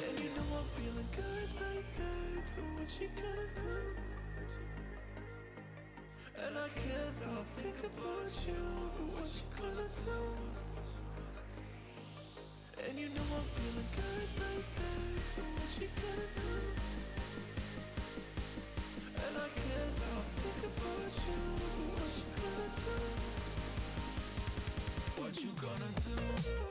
And you know I'm feeling good like that. So what you gonna do? And I can't stop thinking about you, but what you gonna do? And you know I'm feeling good like that. So what you gonna do? And I can't stop thinking about you, but what you gonna do? What you gonna do?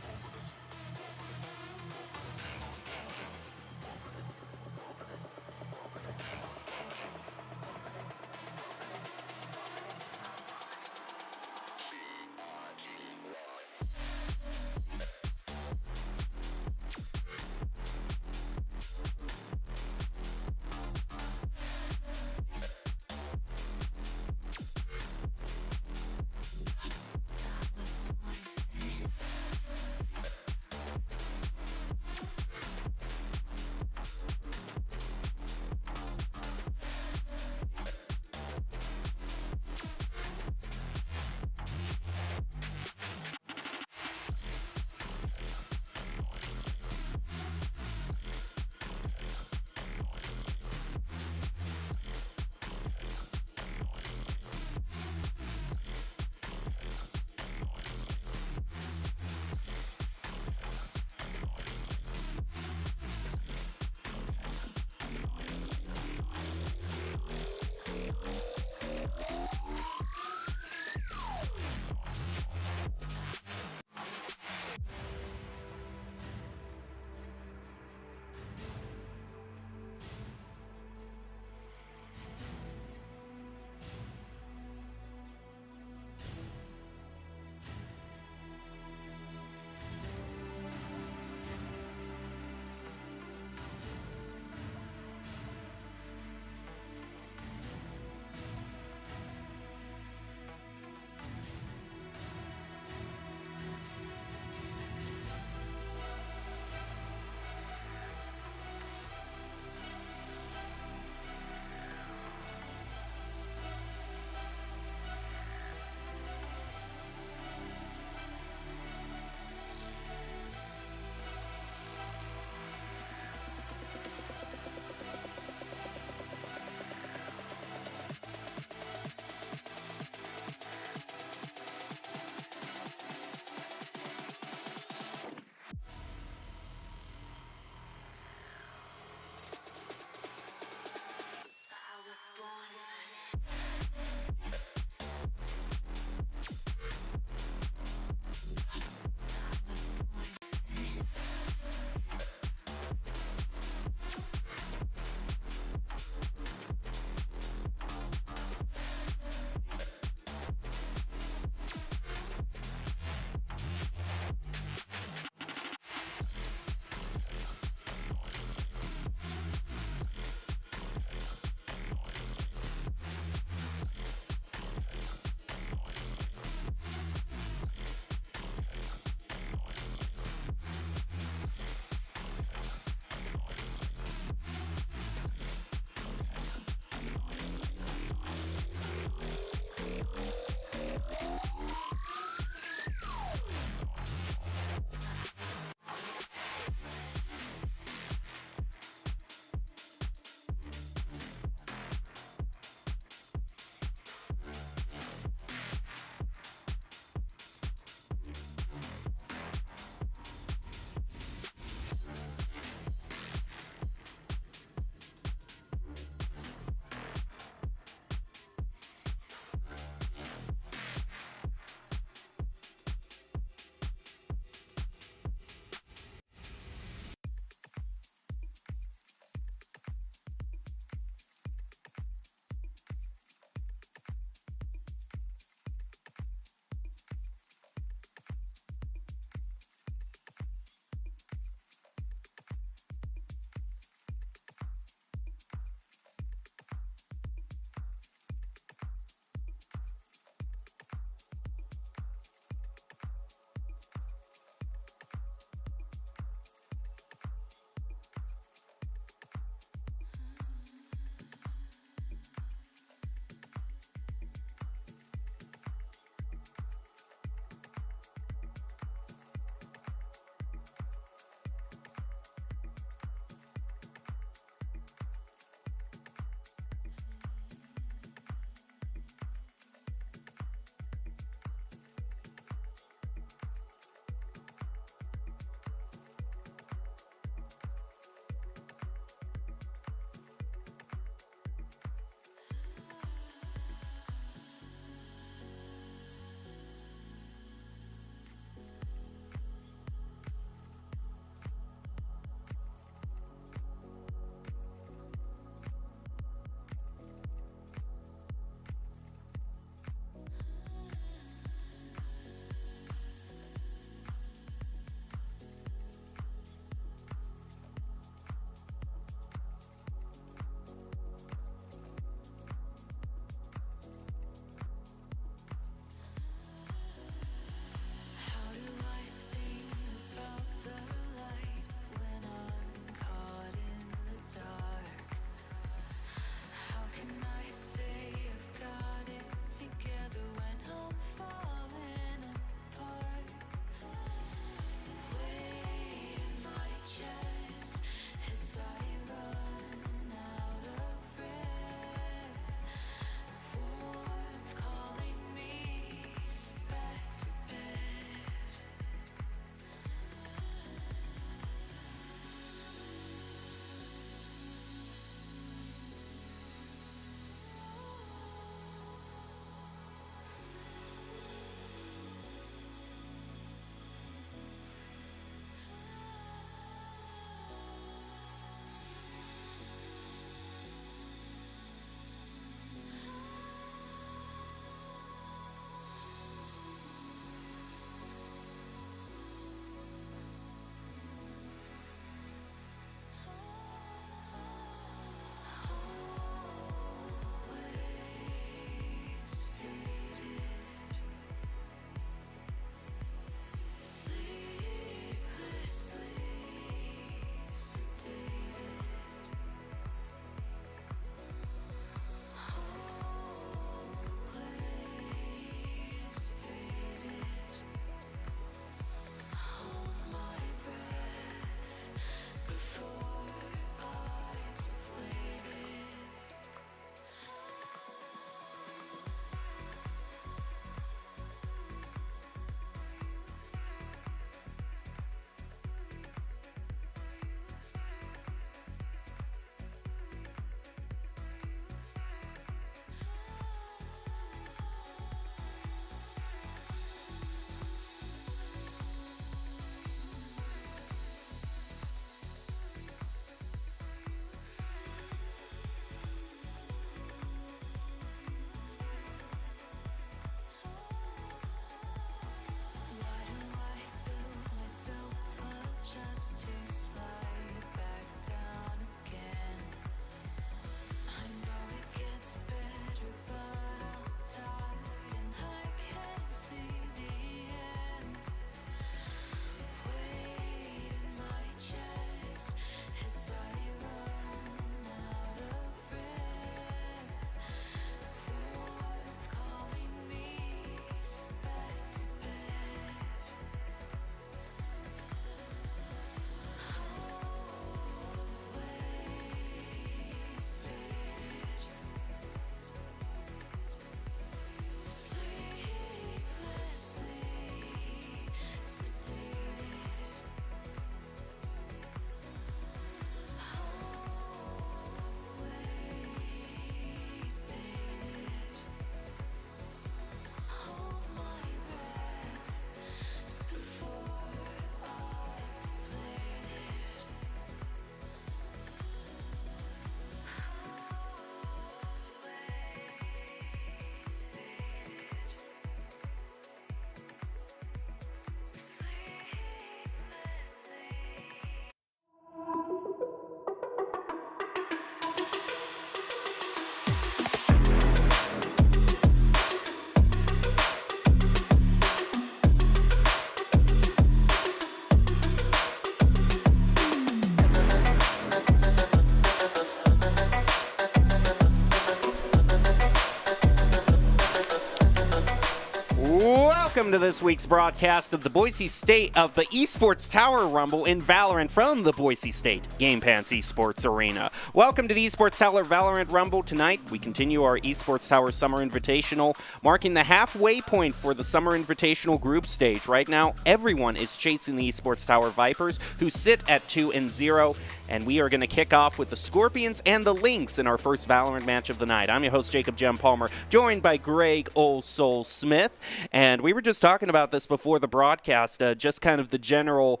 welcome to this week's broadcast of the Esports Tower Rumble in Valorant from the Boise State Game Pants Esports Arena. Welcome to the Esports Tower Valorant Rumble. Tonight, we continue our Esports Tower Summer Invitational, marking the halfway point for the Summer Invitational group stage. Right now, everyone is chasing the Esports Tower Vipers, who sit at 2-0, and we are going to kick off with the Scorpions and the Lynx in our first Valorant match of the night. I'm your host, Jacob Jem Palmer, joined by Greg Old Soul Smith, and we were just talking about this before the broadcast, just kind of the general,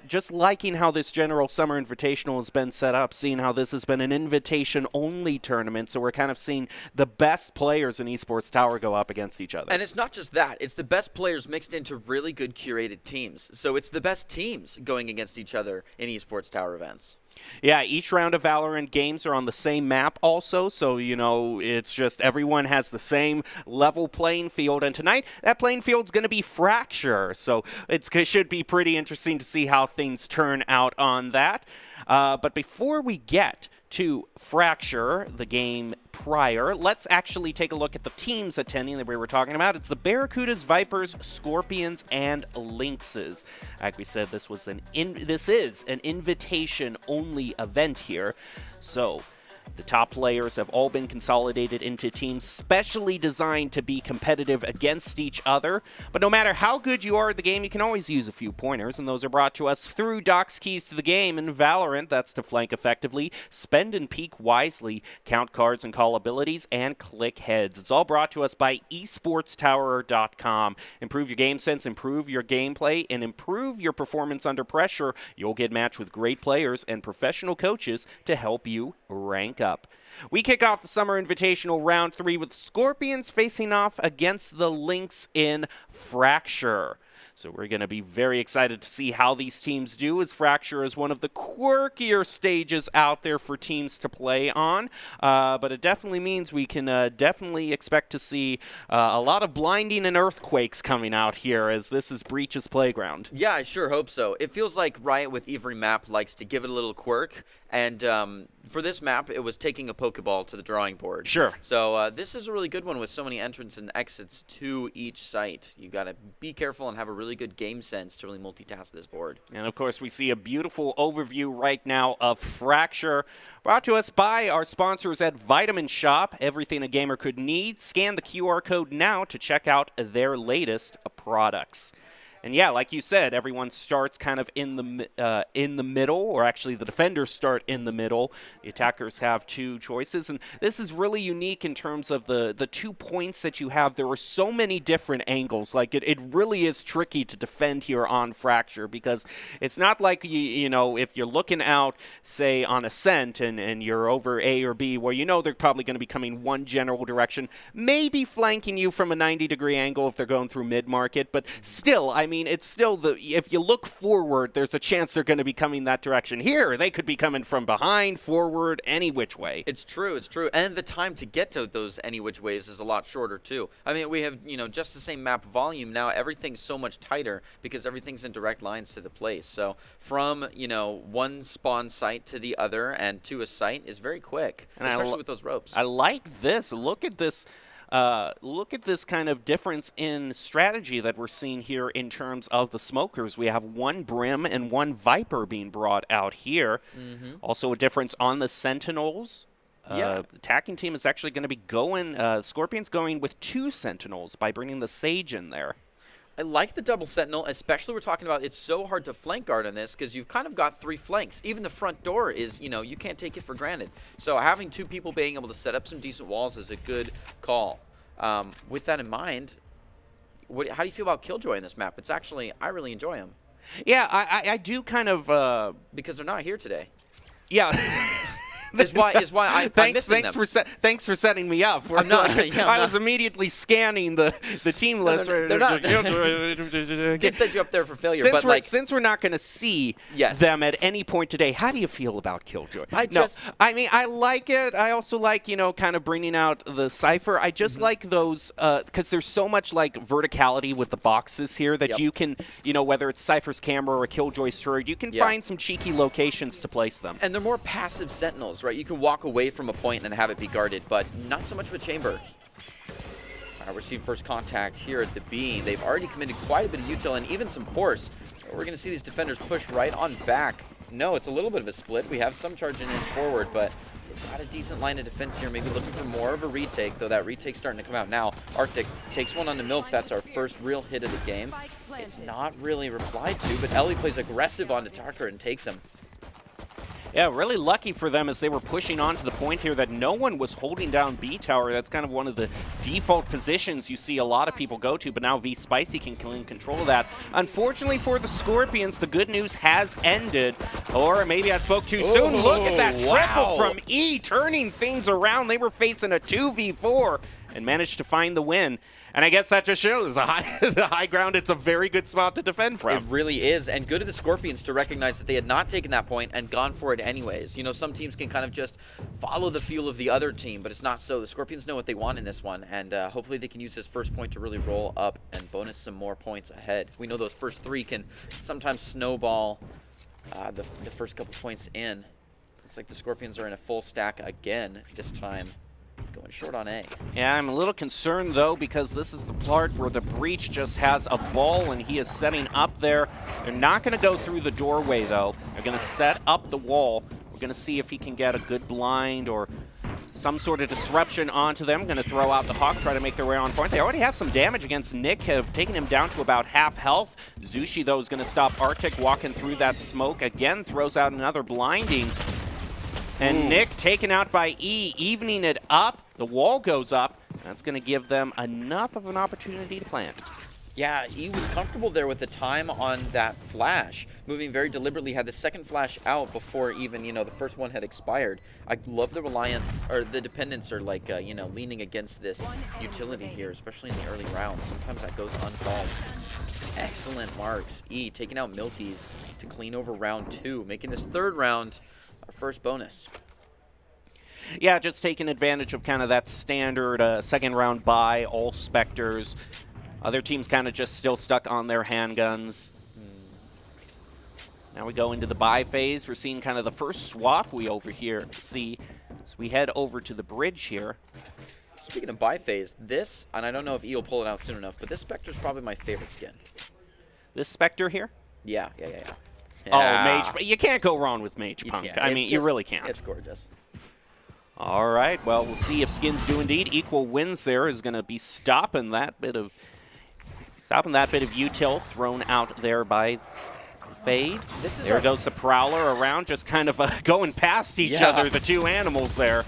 just liking how this general Summer Invitational has been set up, seeing how this has been an invitation-only tournament, so we're kind of seeing the best players in Esports Tower go up against each other. And it's not just that, it's the best players mixed into really good curated teams. So it's the best teams going against each other in Esports Tower events. Yeah, each round of Valorant games are on the same map also, so, you know, it's just everyone has the same level playing field, and tonight that playing field's going to be Fracture, so it should be pretty interesting to see how things turn out on that. But before we get to Fracture, the game prior, let's actually take a look at the teams attending that we were talking about. It's the Barracudas, Vipers, Scorpions, and Lynxes. Like we said, this is an invitation-only event here. So the top players have all been consolidated into teams specially designed to be competitive against each other. But no matter how good you are at the game, you can always use a few pointers, and those are brought to us through Doc's Keys to the Game in Valorant. That's to flank effectively, spend and peek wisely, count cards and call abilities, and click heads. It's all brought to us by esportstower.com. Improve your game sense, improve your gameplay, and improve your performance under pressure. You'll get matched with great players and professional coaches to help you rank up. We kick off the Summer Invitational Round 3 with Scorpions facing off against the Lynx in Fracture. So we're going to be very excited to see how these teams do, as Fracture is one of the quirkier stages out there for teams to play on. But it definitely means we can definitely expect to see a lot of blinding and earthquakes coming out here, as this is Breach's playground. Yeah, I sure hope so. It feels like Riot with every map likes to give it a little quirk, and for this map, it was taking a Pokeball to the drawing board. Sure. So this is a really good one with so many entrants and exits to each site. You got to be careful and have a really good game sense to really multitask this board. And of course, we see a beautiful overview right now of Fracture, brought to us by our sponsors at Vitamin Shop. Everything a gamer could need. Scan the QR code now to check out their latest products. And yeah, like you said, everyone starts kind of in the middle, or actually the defenders start in the middle. The attackers have two choices, and this is really unique in terms of the 2 points that you have. There are so many different angles. Like it really is tricky to defend here on Fracture, because it's not like you know, if you're looking out, say on Ascent, and you're over A or B, where you know they're probably going to be coming one general direction, maybe flanking you from a 90-degree angle if they're going through mid-market, but still, I mean, it's still if you look forward, there's a chance they're going to be coming that direction. Here, they could be coming from behind, forward, any which way. It's true, it's true. And the time to get to those any which ways is a lot shorter, too. I mean, we have, you know, just the same map volume. Now everything's so much tighter because everything's in direct lines to the place. So from, you know, one spawn site to the other and to a site is very quick, and especially with those ropes. I like this. Look at this. Look at this kind of difference in strategy that we're seeing here in terms of the smokers. We have one Brim and one Viper being brought out here. Also a difference on the Sentinels. The attacking team is actually going to be going, Scorpion's going with 2 Sentinels by bringing the Sage in there. I like the double sentinel, especially we're talking about it's so hard to flank guard on this because you've kind of got 3 flanks. Even the front door is, you know, you can't take it for granted. So having 2 people being able to set up some decent walls is a good call. With that in mind, how do you feel about Killjoy in this map? It's actually, I really enjoy him. Yeah, I do kind of... because they're not here today. Yeah. is why I'm missing them. Thanks for setting me up. I was immediately scanning the team list. They're not. It set you up there for failure. Since we're not going to see them at any point today, how do you feel about Killjoy? I mean, I like it. I also like, you know, kind of bringing out the Cypher. I just like those because there's so much like verticality with the boxes here that you can, you know, whether it's Cypher's camera or a Killjoy's turret, you can find some cheeky locations to place them. And they're more passive sentinels, right? You can walk away from a point and have it be guarded, but not so much with Chamber. We're seeing first contact here at the B. They've already committed quite a bit of util and even some force. We're going to see these defenders push right on back. No, it's a little bit of a split. We have some charging in forward, but they've got a decent line of defense here. Maybe looking for more of a retake, though that retake's starting to come out now. Arctic takes one on the Milk. That's our first real hit of the game. It's not really replied to, but Ellie plays aggressive onto Tucker and takes him. Yeah, really lucky for them as they were pushing on to the point here that no one was holding down B tower. That's kind of one of the default positions you see a lot of people go to, but now V Spicy can claim control of that. Unfortunately for the Scorpions, the good news has ended. Or maybe I spoke too soon. Look at that triple from E, turning things around. They were facing a 2v4 and managed to find the win. And I guess that just shows the high ground, it's a very good spot to defend from. It really is, and good of the Scorpions to recognize that they had not taken that point and gone for it anyways. You know, some teams can kind of just follow the feel of the other team, but it's not so. The Scorpions know what they want in this one, and hopefully they can use this first point to really roll up and bonus some more points ahead. We know those first three can sometimes snowball the first couple points in. Looks like the Scorpions are in a full stack again this time. Going short on A. Yeah, I'm a little concerned, though, because this is the part where the Breach just has a ball and he is setting up there. They're not going to go through the doorway, though. They're going to set up the wall. We're going to see if he can get a good blind or some sort of disruption onto them. Going to throw out the Hawk, try to make their way on point. They already have some damage against Nick, have taken him down to about half health. Zushi, though, is going to stop Arctic walking through that smoke. Again, throws out another blinding. And Nick taken out by E, evening it up. The wall goes up. That's going to give them enough of an opportunity to plant. Yeah, E was comfortable there with the time on that flash. Moving very deliberately, had the second flash out before even, you know, the first one had expired. I love the reliance, or the dependents are like, you know, leaning against this utility here, especially in the early rounds. Sometimes that goes uncalled. Excellent marks. E taking out Milkies to clean over round 2, making this third round our first bonus. Yeah, just taking advantage of kind of that standard second round buy, all Spectres. Other teams kind of just still stuck on their handguns. Now we go into the buy phase. We're seeing kind of the first swap we over here see as we head over to the bridge here. Speaking of buy phase, this, and I don't know if E will pull it out soon enough, but this Spectre's probably my favorite skin. This Spectre here? Yeah. Oh, Mage. You can't go wrong with Mage Punk. Can't. I mean, you really can't. It's gorgeous. All right. Well, we'll see if skins do indeed. Equal wins there is going to be stopping that bit of util thrown out there by Fade. There goes the Prowler around, just kind of going past each other, the two animals there.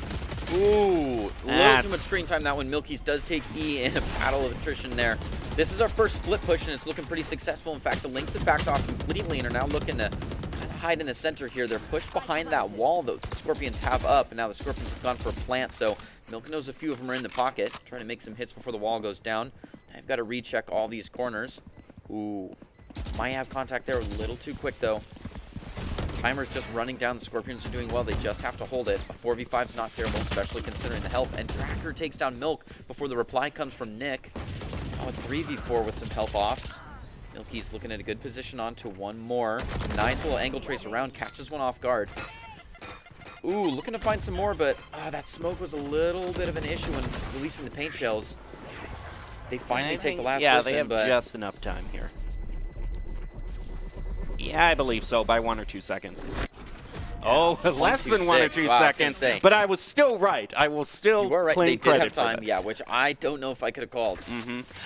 Ooh, a little too much screen time that one. Milkies does take E in a battle of attrition there. This is our first split push, and it's looking pretty successful. In fact, the Lynx have backed off completely and are now looking to kind of hide in the center here. They're pushed behind that wall that the Scorpions have up, and now the Scorpions have gone for a plant, so Milk knows a few of them are in the pocket, trying to make some hits before the wall goes down. I've got to recheck all these corners. Ooh, might have contact there a little too quick, though. Timer's just running down. The Scorpions are doing well. They just have to hold it. A 4v5 is not terrible, especially considering the health. And Tracker takes down Milk before the reply comes from Nick. Now a 3v4 with some health offs. Milky's looking at a good position on to one more. Nice little angle trace around. Catches one off guard. Ooh, looking to find some more, but that smoke was a little bit of an issue when releasing the paint shells. They finally take the last person. Yeah, they have just enough time here. Yeah, I believe so, by 1 or 2 seconds. Oh, less than 1 or 2 seconds. But I was still right. I will still claim credit for that. Yeah, which I don't know if I could have called.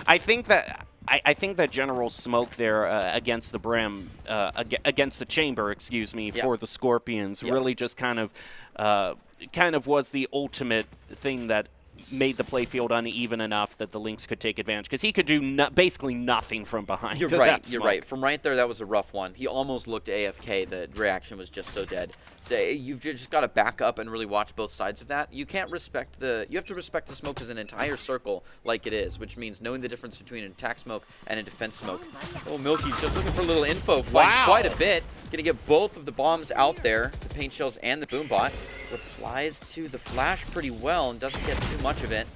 I think that general smoke there against the brim, against the chamber, excuse me, for the Scorpions really just kind of was the ultimate thing that made the playfield uneven enough that the Lynx could take advantage, because he could do basically nothing from behind. You're right. From right there, that was a rough one. He almost looked AFK. The reaction was just so dead. So you've just got to back up and really watch both sides of that. You can't respect you have to respect the smoke as an entire circle like it is, which means knowing the difference between an attack smoke and a defense smoke. Oh, Milky's just looking for a little info. Finds quite a bit. Gonna get both of the bombs out there, the paint shells and the boom bot. Replies to the flash pretty well and doesn't get too much of it.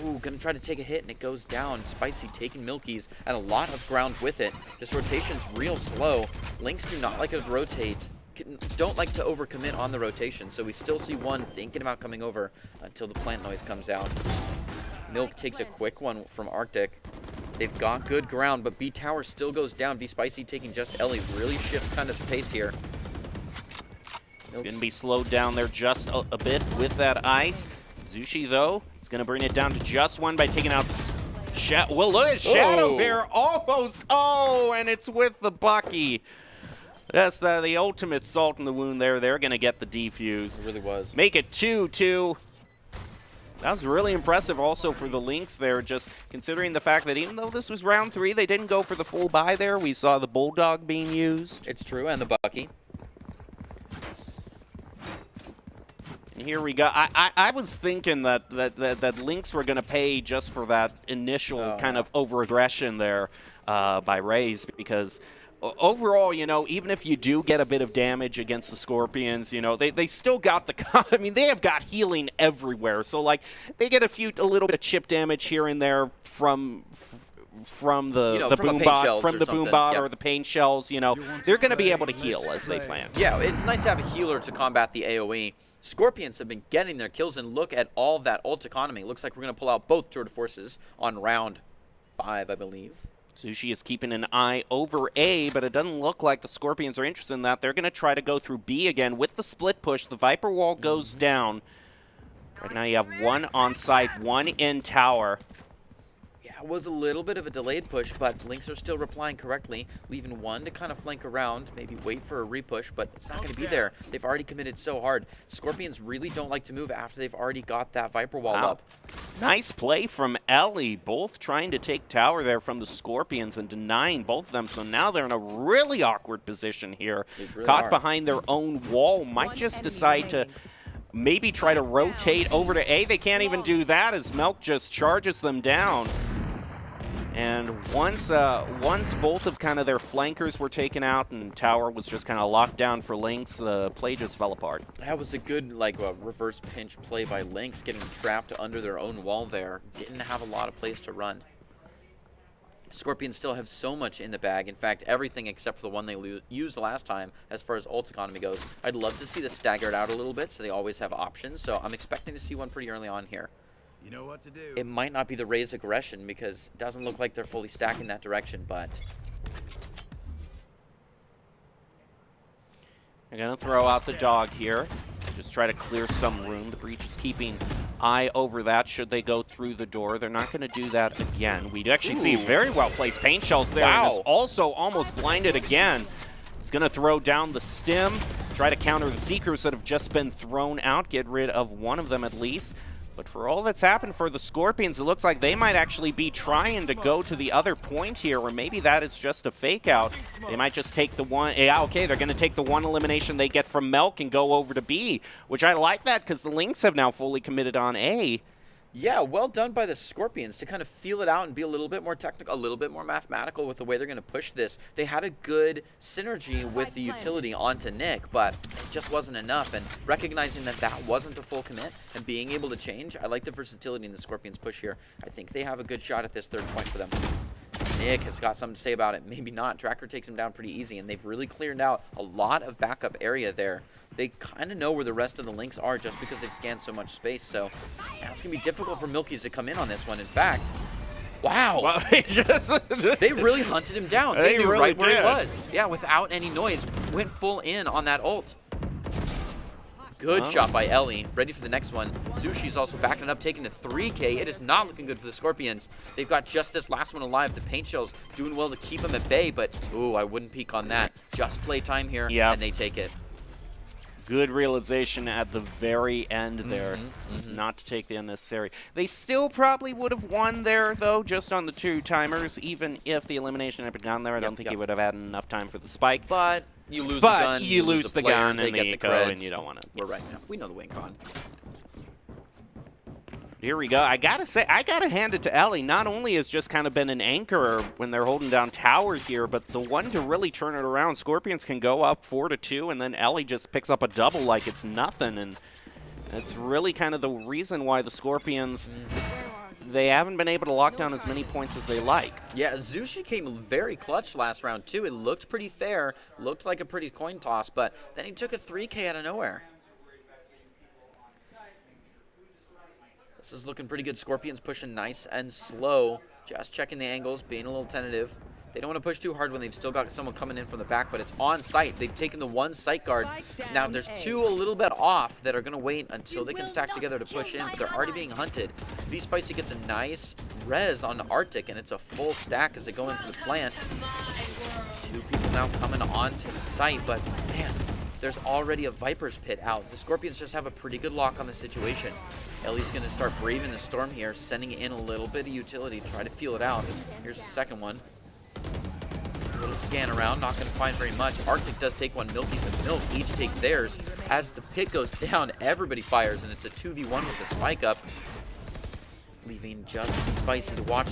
Ooh, gonna try to take a hit and it goes down. Spicy taking Milky's and a lot of ground with it. This rotation's real slow. Lynx do not like to rotate. Don't like to overcommit on the rotation, so we still see one thinking about coming over until the plant noise comes out. Milk takes a quick one from Arctic. They've got good ground, but B Tower still goes down. V Spicy taking just Ellie really shifts kind of the pace here. It's going to be slowed down there just a bit with that ice. Zushi, though, is going to bring it down to just one by taking out well, look at Shadow here. Almost. Oh, and it's with the Bucky. That's the ultimate salt in the wound there. They're going to get the defuse. It really was. Make it 2-2. That was really impressive also for the Lynx there, just considering the fact that even though this was round 3, they didn't go for the full buy there. We saw the Bulldog being used. It's true, and the Bucky. And here we go. I was thinking that Lynx were going to pay just for that initial kind of over-aggression there by Raze, because overall, you know, even if you do get a bit of damage against the Scorpions, you know, they still got the, I mean, they have got healing everywhere. So, like, they get a little bit of chip damage here and there from the boom bot or the pain shells. You know, they're going to be able to heal as they plan. Yeah, it's nice to have a healer to combat the AoE. Scorpions have been getting their kills, and look at all of that ult economy. Looks like we're going to pull out both Tour de Forces on round 5, I believe. Sushi is keeping an eye over A, but it doesn't look like the Scorpions are interested in that. They're going to try to go through B again with the split push. The Viper wall goes down. Right now you have one on site, one in tower. Yeah, it was a little bit of a delayed push, but Lynx are still replying correctly, leaving one to kind of flank around, maybe wait for a repush, but it's not going to be there. They've already committed so hard. Scorpions really don't like to move after they've already got that Viper wall up. Nice play from Ellie, both trying to take tower there from the Scorpions and denying both of them, so now they're in a really awkward position here. Really Caught behind their own wall, might just decide to maybe try to rotate over to A. They can't even do that as Milk just charges them down. And once both of kind of their flankers were taken out and tower was just kind of locked down for Lynx, the play just fell apart. That was a good reverse pinch play by Lynx, getting trapped under their own wall there. Didn't have a lot of place to run. Scorpions still have so much in the bag. In fact, everything except for the one they used last time as far as ult economy goes. I'd love to see this staggered out a little bit so they always have options. So I'm expecting to see one pretty early on here. You know what to do. It might not be the Raze aggression because it doesn't look like they're fully stacking that direction, but they're going to throw out the dog here. Just try to clear some room. The Breach is keeping eye over that should they go through the door. They're not going to do that again. We'd actually see very well-placed paint shells there. Wow. And is also almost blinded again. He's going to throw down the stim, try to counter the Seekers that have just been thrown out, get rid of one of them at least. But for all that's happened for the Scorpions, it looks like they might actually be trying to go to the other point here, or maybe that is just a fake out. They might just take the one. Yeah, okay, they're going to take the one elimination they get from Milk and go over to B, which I like that because the Lynx have now fully committed on A. yeah, well done by the Scorpions to kind of feel it out and be a little bit more technical, a little bit more mathematical with the way they're going to push this. They had a good synergy with the utility onto Nick, but it just wasn't enough. And recognizing that that wasn't a full commit and being able to change, I like the versatility in the Scorpions push here. I think they have a good shot at this third point for them. Nick has got something to say about it. Maybe not. Tracker takes him down pretty easy, and they've really cleared out a lot of backup area there. They kind of know where the rest of the Lynx are just because they've scanned so much space. So it's going to be difficult for Milkies to come in on this one. In fact, wow. Well, They really hunted him down. They knew really right where did. he was. Yeah, without any noise. Went full in on that ult. Good shot by Ellie. Ready for the next one. Sushi's also backing it up, taking a 3K. It is not looking good for the Scorpions. They've got just this last one alive. The paint shells doing well to keep them at bay, but ooh, I wouldn't peek on that. Just play time here, and they take it. Good realization at the very end there, is not to take the unnecessary. They still probably would have won there, though, just on the 2 timers, even if the elimination had been gone there. I don't think he would have had enough time for the spike. But you lose the gun, you lose the player, gun they and get the the eco, creds. and you don't want to. We're right now. We know the win con. Here we go. I gotta say, I gotta hand it to Ellie. Not only has just kind of been an anchor when they're holding down tower here, but the one to really turn it around. Scorpions can go up 4-2, and then Ellie just picks up a double like it's nothing. And it's really kind of the reason why the Scorpions, they haven't been able to lock down as many points as they like. Yeah, Zushi came very clutch last round, too. It looked pretty fair, looked like a pretty coin toss, but then he took a 3K out of nowhere. This is looking pretty good. Scorpions pushing nice and slow. Just checking the angles, being a little tentative. They don't want to push too hard when they've still got someone coming in from the back, but it's on site. They've taken the one site guard. Now there's two a little bit off that are going to wait until they can stack together to push in, but they're already being hunted. V-Spicy gets a nice res on the Arctic, and it's a full stack as they go into the plant. Two people now coming on to site, but man, there's already a Viper's Pit out. The Scorpions just have a pretty good lock on the situation. Ellie's going to start braving the storm here, sending in a little bit of utility, try to feel it out. Here's the second one. A little scan around, not going to find very much. Arctic does take one. Milky's and Milk each take theirs. As the pit goes down, everybody fires, and it's a 2v1 with the spike up, leaving just V-Spicy to watch.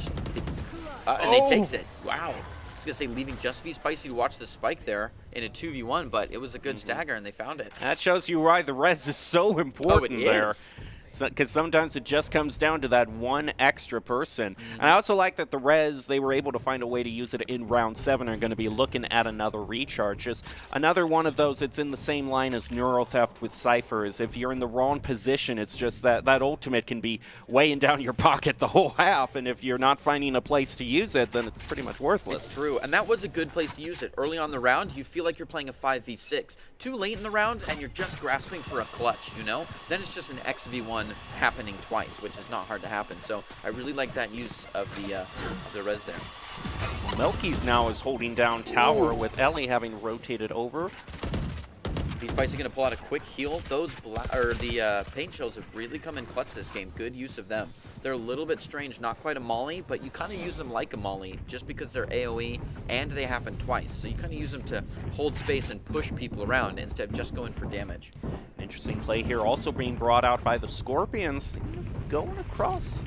And they takes it. Wow. I was going to say leaving just V-Spicy to watch the spike there in a 2v1, but it was a good stagger, and they found it. That shows you why the res is so important there. Because sometimes it just comes down to that one extra person. And I also like that the res, they were able to find a way to use it in round 7, are going to be looking at another recharge. Just another one of those, it's in the same line as Neural Theft with Cypher, is if you're in the wrong position, it's just that ultimate can be weighing down your pocket the whole half, and if you're not finding a place to use it, then it's pretty much worthless. It's true, and that was a good place to use it. Early on the round, you feel like you're playing a 5v6. Too late in the round, and you're just grasping for a clutch, you know? Then it's just an XV1 happening twice, which is not hard to happen. So I really like that use of the res there. Melky's now is holding down tower with Ellie having rotated over. V-Spicy going to pull out a quick heal. Those the paint shells have really come in clutch this game. Good use of them. They're a little bit strange, not quite a molly, but you kind of use them like a molly just because they're AoE and they happen twice. So you kind of use them to hold space and push people around instead of just going for damage. Interesting play here, also being brought out by the Scorpions. Going across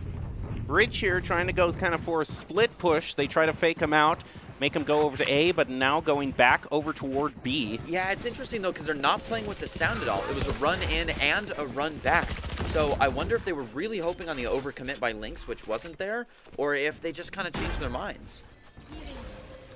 bridge here, trying to go kind of for a split push. They try to fake him out, make him go over to A, but now going back over toward B. Yeah, it's interesting, though, because they're not playing with the sound at all. It was a run in and a run back. So I wonder if they were really hoping on the overcommit by Lynx, which wasn't there, or if they just kind of changed their minds.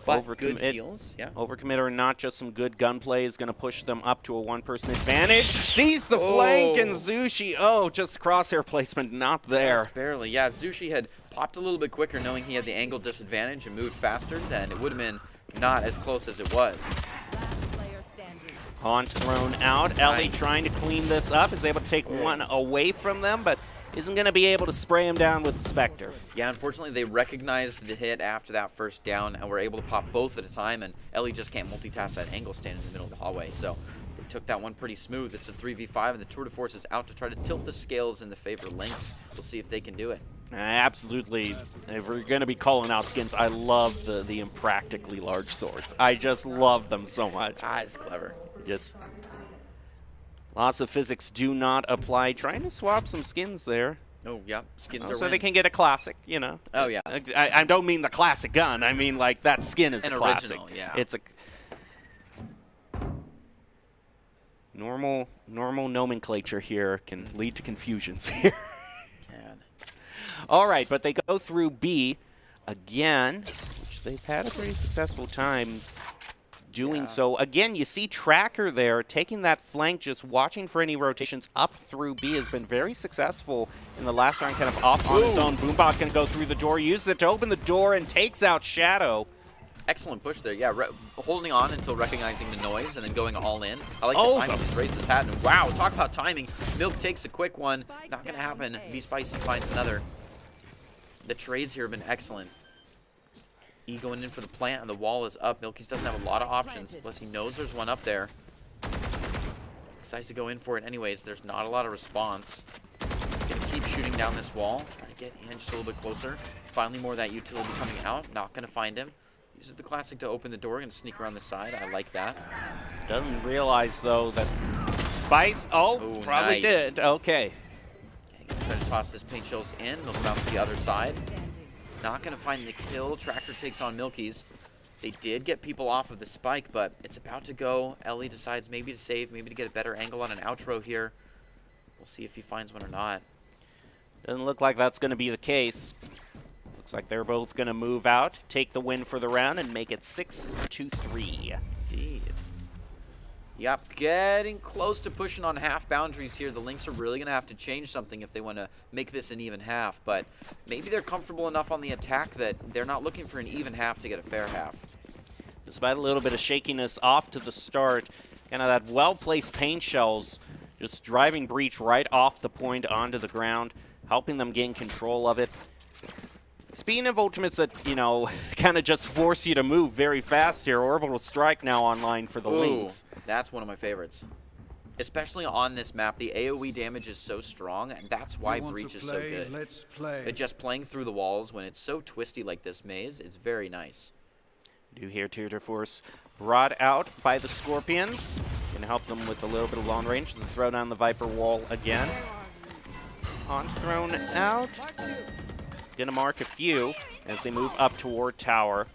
But good heals, yeah. Overcommit or not, just some good gunplay is going to push them up to a one-person advantage. Sees the flank, and Zushi, just crosshair placement not there. Just barely, yeah. If Zushi had popped a little bit quicker, knowing he had the angle disadvantage and moved faster, then it would have been not as close as it was. Haunt thrown out. Ellie trying to clean this up, is able to take one away from them, but isn't going to be able to spray him down with the Spectre. Yeah, unfortunately, they recognized the hit after that first down and were able to pop both at a time, and Ellie just can't multitask that angle standing in the middle of the hallway. So they took that one pretty smooth. It's a 3v5, and the Tour de Force is out to try to tilt the scales in the favor of Lynx. We'll see if they can do it. Absolutely. If we're going to be calling out skins, I love the impractically large swords. I just love them so much. It's clever. Just lots of physics do not apply. Trying to swap some skins there. Oh, yeah. Skins are so they can get a classic, you know. Oh, yeah. I don't mean the classic gun. I mean, like, that skin is a classic. Original, yeah. It's a normal nomenclature here can lead to confusions here. All right, but they go through B again, which they've had a pretty successful time doing so. Again, you see Tracker there taking that flank, just watching for any rotations up through B, has been very successful in the last round, kind of off on his own. Boombot going to go through the door, uses it to open the door, and takes out Shadow. Excellent push there, yeah. Holding on until recognizing the noise and then going all in. I like the timing. Just raised his hat, and wow, talk about timing. Milk takes a quick one. Not going to happen. V-Spicy finds another. The trades here have been excellent. E going in for the plant, and the wall is up. Milky's doesn't have a lot of options, plus he knows there's one up there. Decides to go in for it anyways. There's not a lot of response. Gonna keep shooting down this wall, trying to get in just a little bit closer. Finally, more of that utility coming out. Not gonna find him. Uses the classic to open the door, gonna sneak around the side. I like that. Doesn't realize, though, that Spice, probably nice. did. Okay. Try to toss this paint shells in. Milk out to the other side. Not going to find the kill. Tracker takes on Milky's. They did get people off of the spike, but it's about to go. Ellie decides maybe to save, maybe to get a better angle on an outro here. We'll see if he finds one or not. Doesn't look like that's going to be the case. Looks like they're both going to move out, take the win for the round, and make it 6-3. Indeed. Yep, getting close to pushing on half boundaries here. The Lynx are really going to have to change something if they want to make this an even half. But maybe they're comfortable enough on the attack that they're not looking for an even half to get a fair half. Despite a little bit of shakiness off to the start, kind of that well-placed paint shells just driving Breach right off the point onto the ground, helping them gain control of it. Speaking of ultimates that, you know, kind of just force you to move very fast here, Orbital Strike now online for the Lynx. That's one of my favorites. Especially on this map, the AoE damage is so strong, and that's why Breach is so good. Let's play. But just playing through the walls when it's so twisty like this maze is very nice. Do hear Tour de Force brought out by the Scorpions. Gonna help them with a little bit of long range to throw down the Viper wall again. On thrown out. Gonna mark a few as they move up toward tower.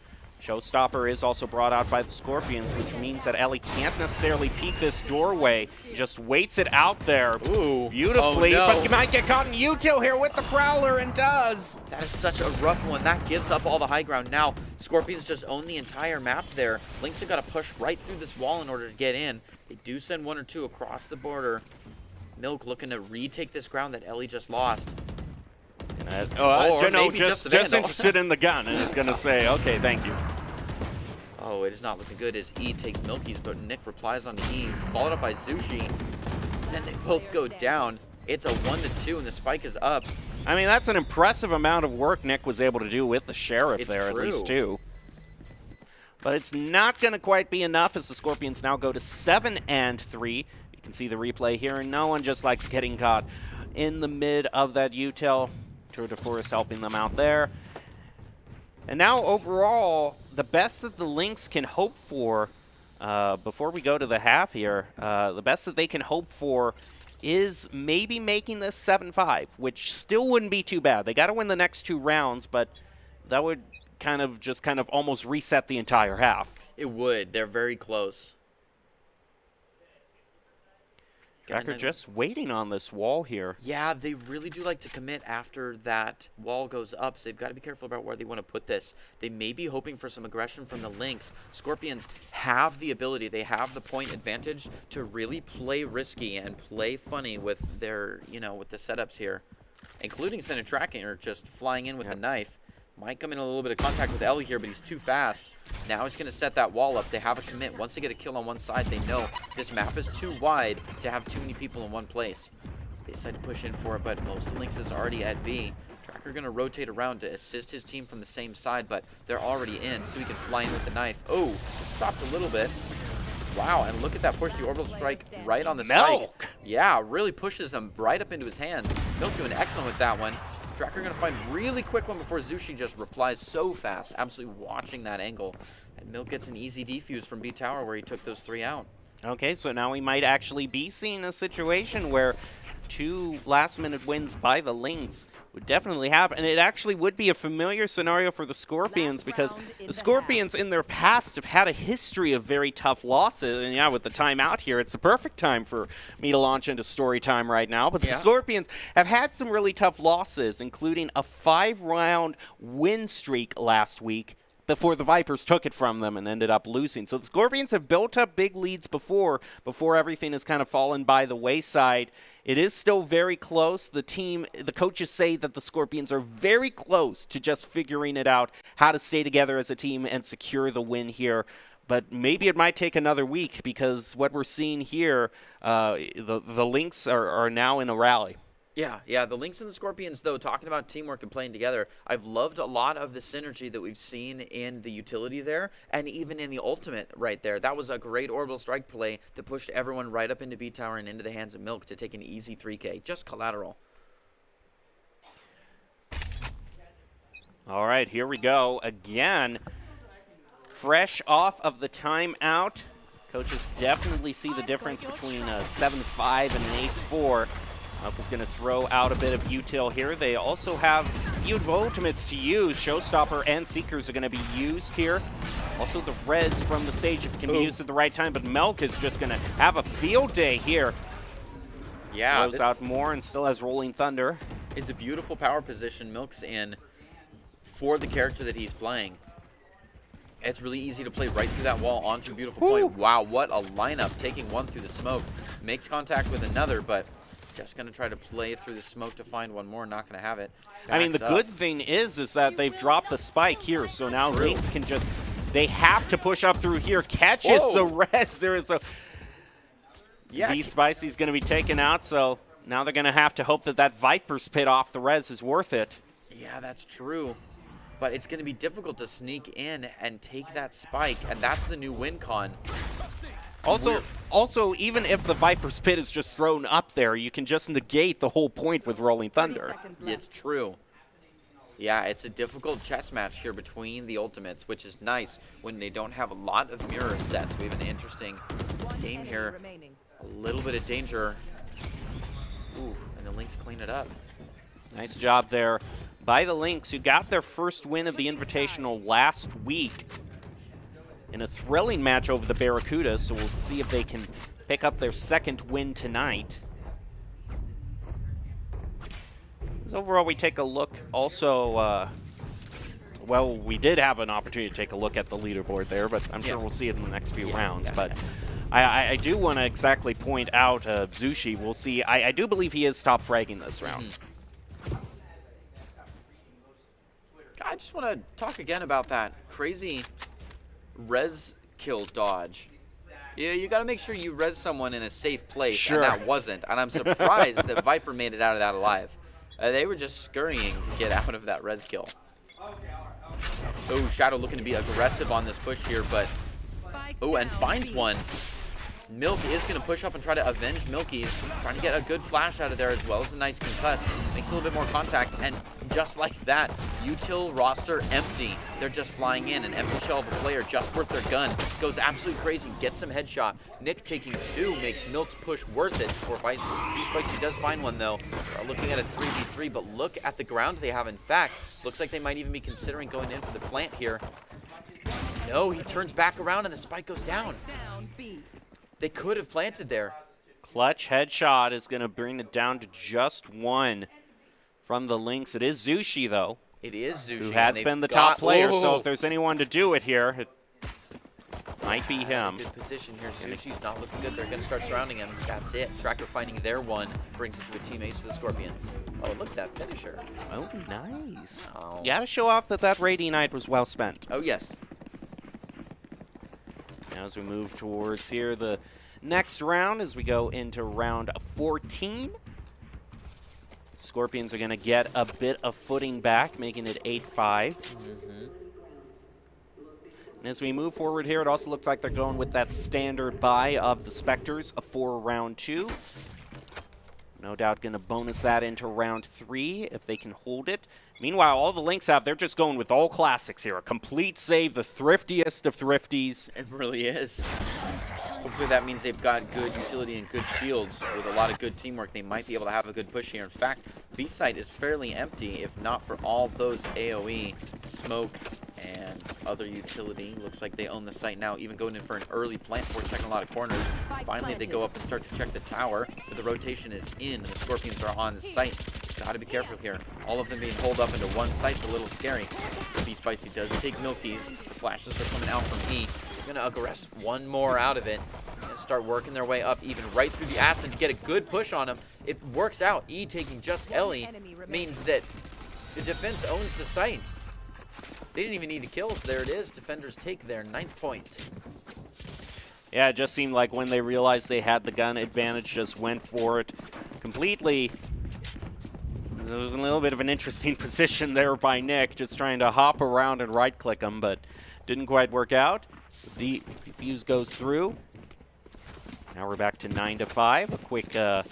Showstopper is also brought out by the Scorpions, which means that Ellie can't necessarily peek this doorway. Just waits it out there beautifully, but you might get caught in util here with the Prowler, and does. That is such a rough one. That gives up all the high ground. Now, Scorpions just own the entire map there. Lynx have got to push right through this wall in order to get in. They do send one or two across the border. Milk looking to retake this ground that Ellie just lost. Just interested in the gun, and it's going to say, okay, thank you. Oh, it is not looking good as E takes Milky's, but Nick replies on E, followed up by Zushi. Then they both go down. It's a 1-2, and the spike is up. I mean, that's an impressive amount of work Nick was able to do with the Sheriff there, at least two. But it's not going to quite be enough as the Scorpions now go to 7-3. You can see the replay here, and no one just likes getting caught in the mid of that util. Tour de Force helping them out there. And now overall, the best that the Lynx can hope for, before we go to the half here, the best that they can hope for is maybe making this 7-5, which still wouldn't be too bad. They got to win the next 2 rounds, but that would kind of almost reset the entire half. It would. They're very close. Tracker just waiting on this wall here. Yeah, they really do like to commit after that wall goes up, so they've got to be careful about where they want to put this. They may be hoping for some aggression from the Lynx. Scorpions have the ability, they have the point advantage to really play risky and play funny with their, with the setups here, including Center Tracking or just flying in with a knife. Might come in a little bit of contact with Ellie here, but he's too fast. Now he's going to set that wall up. They have a commit. Once they get a kill on one side, they know this map is too wide to have too many people in one place. They decide to push in for it, but most Lynx is already at B. Tracker going to rotate around to assist his team from the same side, but they're already in, so he can fly in with the knife. Oh, stopped a little bit. Wow, and look at that push, the orbital strike right on the spike. Yeah, really pushes him right up into his hands. Milk doing excellent with that one. Tracker going to find really quick one before Zushi just replies so fast. Absolutely watching that angle. And Milk gets an easy defuse from B Tower where he took those 3 out. Okay, so now we might actually be seeing a situation where 2 last-minute wins by the Lynx would definitely happen. And it actually would be a familiar scenario for the Scorpions because the Scorpions in their past have had a history of very tough losses. And yeah, with the timeout here, it's the perfect time for me to launch into story time right now. But the Scorpions have had some really tough losses, including a 5-round win streak last week before the Vipers took it from them and ended up losing. So the Scorpions have built up big leads before everything has kind of fallen by the wayside. It is still very close. The coaches say that the Scorpions are very close to just figuring it out, how to stay together as a team and secure the win here. But maybe it might take another week because what we're seeing here, the Lynx are now in a rally. Yeah, the Lynx and the Scorpions, though, talking about teamwork and playing together, I've loved a lot of the synergy that we've seen in the utility there, and even in the ultimate right there. That was a great orbital strike play that pushed everyone right up into B Tower and into the hands of Milk to take an easy 3K. Just collateral. All right, here we go. Again, fresh off of the timeout. Coaches definitely see the difference between a 7-5 and an 8-4. Milk is going to throw out a bit of util here. They also have beautiful ultimates to use. Showstopper and Seekers are going to be used here. Also the res from the Sage can be used at the right time, but Milk is just going to have a field day here. Yeah, throws out more and still has Rolling Thunder. It's a beautiful power position Milk's in for the character that he's playing. It's really easy to play right through that wall onto a beautiful point. Wow, what a lineup. Taking one through the smoke. Makes contact with another, but just going to try to play through the smoke to find one more. Not going to have it. I mean, the Backs up. good thing is that they've dropped the spike here, so now Lynx can just, they have to push up through here. Catches the res. There is a, V-Spicy's going to be taken out, so now they're going to have to hope that that Viper's Pit off the res is worth it. Yeah, that's true. But it's going to be difficult to sneak in and take that spike, and that's the new win con. Also, even if the Viper's Pit is just thrown up there, you can just negate the whole point with Rolling Thunder. It's true. Yeah, it's a difficult chess match here between the ultimates, which is nice when they don't have a lot of mirror sets. We have an interesting game here. A little bit of danger. Ooh, and the Lynx clean it up. Nice job there by the Lynx, who got their first win of the Invitational last week in a thrilling match over the Barracudas, so we'll see if they can pick up their second win tonight. So overall, we take a look also, well, we did have an opportunity to take a look at the leaderboard there, but I'm sure we'll see it in the next few rounds. But I do want to exactly point out Zushi. We'll see. I do believe he is top fragging this round. I just want to talk again about that crazy res kill dodge. Yeah, you got to make sure you res someone in a safe place, and that wasn't. And I'm surprised that Viper made it out of that alive. They were just scurrying to get out of that res kill. Oh, Shadow looking to be aggressive on this push here, but oh, and finds one. Milk is going to push up and try to avenge Milky's, trying to get a good flash out of there as well as a nice concuss. Makes a little bit more contact, and just like that, util roster empty. They're just flying in. An empty shell of a player just worth their gun. Goes absolutely crazy, gets some headshot. Nick taking two makes Milk's push worth it before V-Spicy does find one, though. Looking at a 3v3, but look at the ground they have. In fact, looks like they might even be considering going in for the plant here. No, he turns back around and the spike goes down. They could have planted there. Clutch headshot is going to bring it down to just one from the Lynx. It is Zushi, though. It is Zushi. Who has been the top player, so if there's anyone to do it here, it might be him. Good position here. Zushi's not looking good. They're going to start surrounding him. That's it. Tracker finding their one brings it to a team ace for the Scorpions. Oh, look at that finisher. Oh, nice. Oh. You got to show off that Radiant Knight was well spent. Oh, yes. Now as we move towards here, the next round, as we go into round 14, Scorpions are going to get a bit of footing back, making it 8-5. And as we move forward here, it also looks like they're going with that standard buy of the Spectres for round 2. No doubt going to bonus that into round 3 if they can hold it. Meanwhile, all the Lynx have, they're just going with all classics here. A complete save, the thriftiest of thrifties. It really is. Hopefully that means they've got good utility and good shields. With a lot of good teamwork, they might be able to have a good push here. In fact, B site is fairly empty, if not for all those AoE, smoke, and other utility. Looks like they own the site now, even going in for an early plant for checking a lot of corners. Finally, they go up and start to check the tower, but the rotation is in. The Scorpions are on site. Gotta be careful here. All of them being holed up into one site's a little scary. V-Spicy does take Milky's. Flashes are coming out from E. Gonna aggress one more out of it and start working their way up even right through the acid to get a good push on him. It works out. E taking just Ellie means that the defense owns the site. They didn't even need the kills. There it is. Defenders take their 9th point. Yeah, it just seemed like when they realized they had the gun advantage, just went for it completely. There was a little bit of an interesting position there by Nick, just trying to hop around and right-click him, but didn't quite work out. The fuse goes through. Now we're back to 9-5. A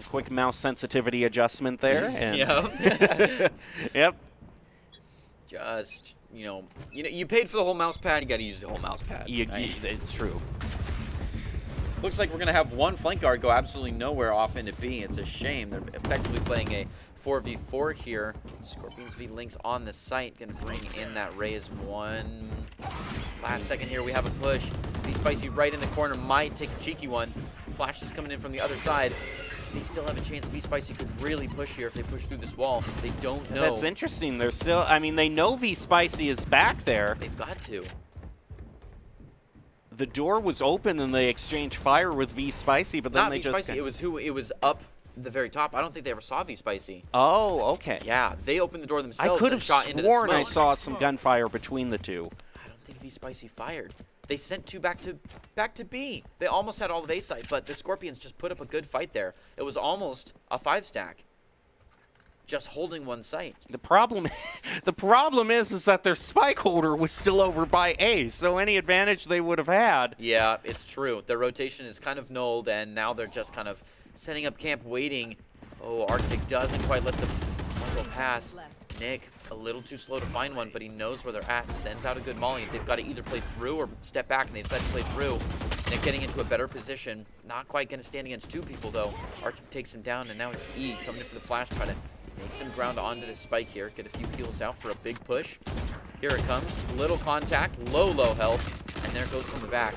quick mouse sensitivity adjustment there. And yep. Just, you paid for the whole mouse pad. You got to use the whole mouse pad. It's true. Looks like we're going to have one flank guard go absolutely nowhere off into B. It's a shame. They're effectively playing a 4v4 here. Scorpions v Lynx on the site. Going to bring in that Raze one. Last second here, we have a push. V-Spicy right in the corner might take a cheeky one. Flash is coming in from the other side. they still have a chance. V-Spicy could really push here if they push through this wall. They don't know. That's interesting. They're still, I mean, they know V-Spicy is back there. They've got to. The door was open and they exchanged fire with V-Spicy, but then Not they V-Spicy, just... it was up the very top. I don't think they ever saw V-Spicy. Oh, okay. Yeah, they opened the door themselves. I could and have shot into the sworn smoke. I saw some gunfire between the two. I don't think V-Spicy fired. They sent two back to B. They almost had all of A site, but the Scorpions just put up a good fight there. It was almost a 5-stack. Just holding one site. The problem is that their spike holder was still over by A, so any advantage they would have had. Yeah, it's true. Their rotation is kind of nulled, and now they're just kind of setting up camp, waiting. Oh, Arctic doesn't quite let the muzzle pass. Nick, a little too slow to find one, but he knows where they're at. Sends out a good molly. They've got to either play through or step back, and they decide to play through. Nick getting into a better position. Not quite going to stand against two people, though. Arctic takes him down, and now it's E coming in for the flash, trying to make some ground onto this spike here. Get a few heals out for a big push. Here it comes. Little contact. Low health. And there it goes from the back.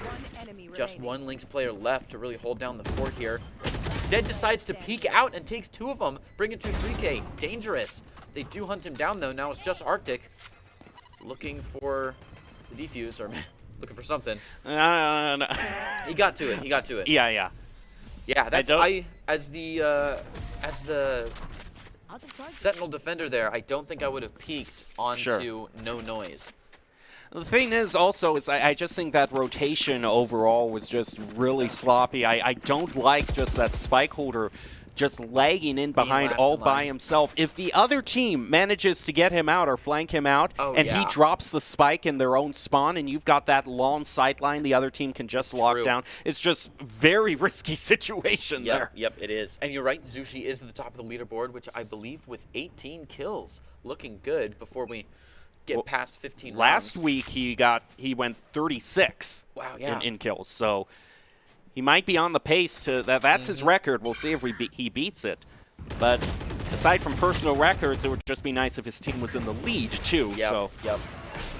Just one Lynx player left to really hold down the fort here. Instead decides to peek out and takes two of them. Bring it to 3K. Dangerous. They do hunt him down, though. Now it's just Arctic looking for the defuse, or looking for something. No. He got to it. He got to it. Yeah. Yeah, that's as the Sentinel defender there, I don't think I would have peeked onto no noise. The thing is also is I just think that rotation overall was just really sloppy. I don't like just that spike holder just lagging in behind all by himself. If the other team manages to get him out or flank him out, and he drops the spike in their own spawn, and you've got that long sight line the other team can just lock down, it's just very risky situation there. Yep, it is. And you're right, Zushi is at the top of the leaderboard, which I believe with 18 kills. Looking good before we get past 15 Last rounds. week he went 36 in kills, so he might be on the pace to that's his record. We'll see if he beats it. But aside from personal records, it would just be nice if his team was in the lead too.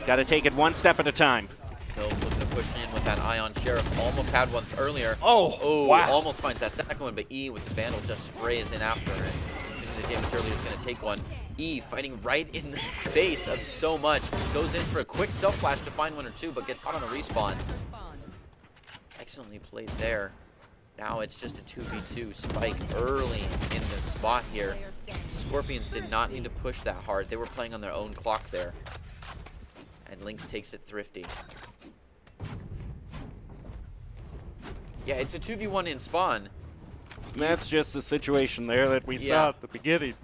Got to take it one step at a time. Hill looking to push in with that Ion Sheriff. Almost had one earlier. Wow. Almost finds that second one, but E with the Vandal just sprays in after it. Considering the damage earlier is going to take one. E fighting right in the face of so much. Goes in for a quick self-flash to find one or two, but gets caught on a respawn. Excellently played there. Now it's just a 2v2 spike early in the spot here. Scorpions did not need to push that hard. They were playing on their own clock there. And Lynx takes it thrifty. Yeah, it's a 2v1 in spawn. That's just the situation there that we saw at the beginning.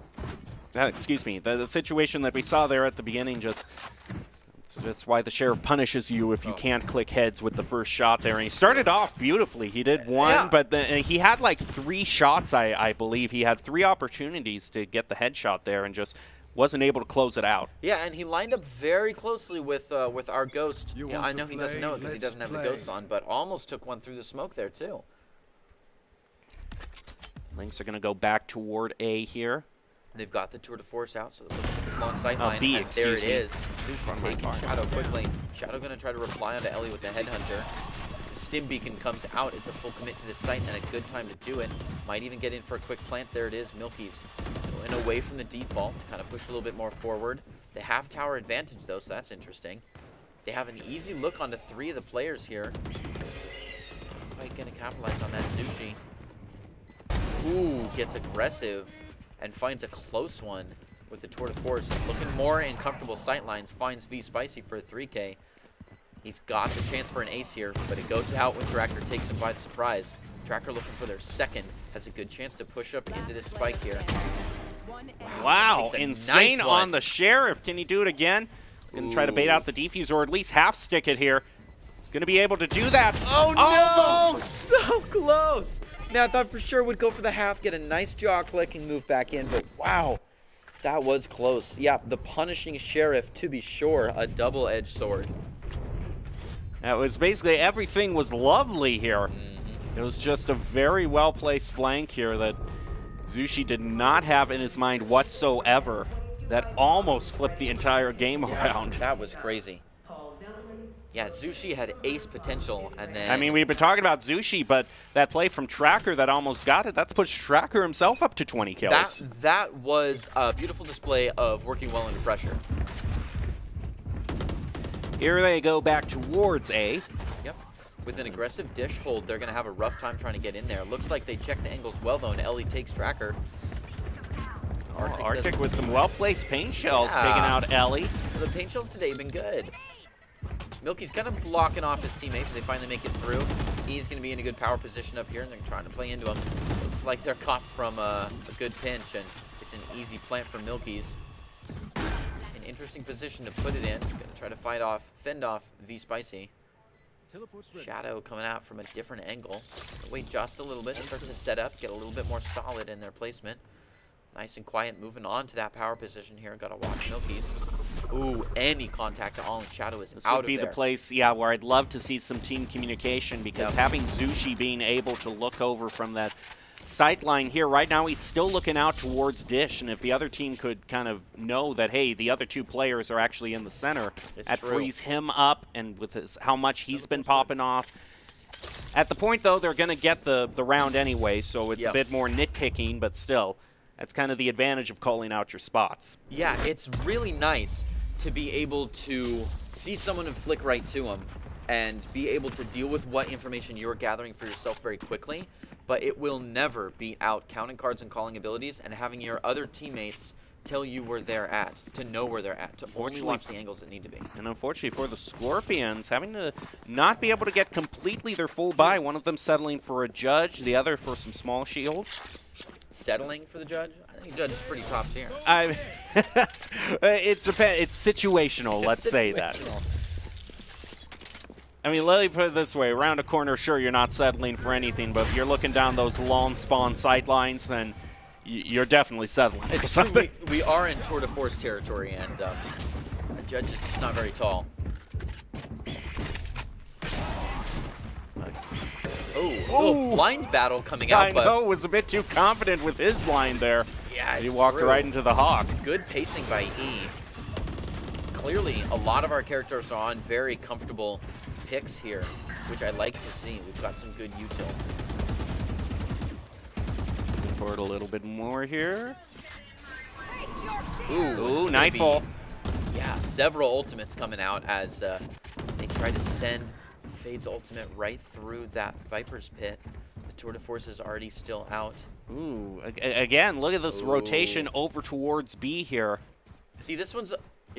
Excuse me, the situation that we saw there at the beginning that's why the Sheriff punishes you if you can't click heads with the first shot there. And he started off beautifully. He did one, but then he had like 3 shots, I believe. He had 3 opportunities to get the headshot there and just wasn't able to close it out. Yeah, and he lined up very closely with our Ghost. Yeah, I know he doesn't know it because he doesn't have the Ghosts on, but almost took one through the smoke there too. Lynx are going to go back toward A here. They've got the tour de force out, so they're looking at this long sight line. B, and there it is. Sushi taking Shadow quickly. Shadow going to try to reply onto Ellie with the Headhunter. Stim Beacon comes out. It's a full commit to this site and a good time to do it. Might even get in for a quick plant. There it is. Milky's going away from the default to kind of push a little bit more forward. They have tower advantage, though, so that's interesting. They have an easy look onto 3 of the players here. Not quite going to capitalize on that. Zushi. Ooh, gets aggressive and finds a close one with the tour de force. Looking more in comfortable sight lines. Finds V-Spicy for a 3K. He's got the chance for an ace here, but it goes out when Tracker takes him by the surprise. Tracker looking for their second. Has a good chance to push up into this spike here. Wow, insane on the Sheriff. Can he do it again? He's going to try to bait out the defuse or at least half stick it here. He's going to be able to do that. Oh no! Almost! So close! Now, I thought for sure would go for the half, get a nice jaw click, and move back in, but wow, that was close. Yeah, the punishing Sheriff, to be sure, a double-edged sword. That was basically everything was lovely here. It was just a very well-placed flank here that Zushi did not have in his mind whatsoever. That almost flipped the entire game around. That was crazy. Yeah, Zushi had ace potential, and then... I mean, we've been talking about Zushi, but that play from Tracker that almost got it, that's pushed Tracker himself up to 20 kills. That was a beautiful display of working well under pressure. Here they go back towards A. Yep. With an aggressive dish hold, they're going to have a rough time trying to get in there. Looks like they check the angles well, though, and Ellie takes Tracker. Arctic with some well-placed paint shells taking out Ellie. So the paint shells today have been good. Milky's kind of blocking off his teammates. They finally make it through. He's going to be in a good power position up here, and they're trying to play into him. Looks like they're caught from a good pinch, and it's an easy plant for Milky's. An interesting position to put it in. Going to try to fend off V Spicy. Shadow coming out from a different angle. Wait just a little bit, start to set up, get a little bit more solid in their placement. Nice and quiet, moving on to that power position here. Got to watch Milky's. Ooh, any contact at all, and Shadow is out of there. This would be the place, yeah, where I'd love to see some team communication, because having Zushi being able to look over from that sight line here, right now he's still looking out towards Dish, and if the other team could kind of know that, hey, the other two players are actually in the center, that frees him up, and with how much he's been popping off. At the point, though, they're going to get the round anyway, so it's a bit more nitpicking, but still. That's kind of the advantage of calling out your spots. Yeah, it's really nice to be able to see someone and flick right to them and be able to deal with what information you're gathering for yourself very quickly, but it will never beat out counting cards and calling abilities and having your other teammates tell you where they're at, to know where they're at, to only watch the angles that need to be. And unfortunately for the Scorpions, having to not be able to get completely their full buy, one of them settling for a judge, the other for some small shields. Settling for the judge? I think Judge is pretty top tier. It's situational, let's say that. I mean, let me put it this way. Around a corner, sure, you're not settling for anything, but if you're looking down those long spawn sight lines, then you're definitely settling for something. We are in Tour de Force territory, and the Judge is just not very tall. Oh, blind battle coming out. I know, was a bit too confident with his blind there. Yeah, he walked right into the hawk. Good pacing by E. Clearly, a lot of our characters are on very comfortable picks here, which I like to see. We've got some good util. Looking forward a little bit more here. Ooh, Nightfall. Yeah, several ultimates coming out as they try to send Fade's ultimate right through that Viper's pit. The Tour de Force is already still out. Ooh, again, look at this rotation over towards B here. See, this one's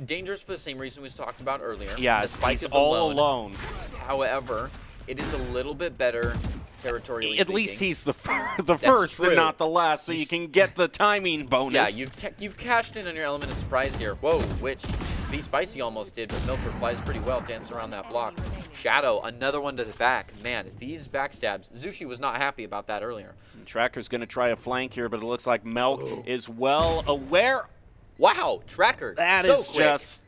dangerous for the same reason we talked about earlier. Yeah, he's all alone. However, it is a little bit better territorially At least he's the first and not the last, so you can get the timing bonus. Yeah, you've cashed in on your element of surprise here. Whoa, which V Spicy almost did, but Milk replies pretty well, dancing around that block. Shadow, another one to the back. Man, these backstabs. Zushi was not happy about that earlier. Tracker's going to try a flank here, but it looks like Milk is well aware. Wow, Tracker. That so is quick. Just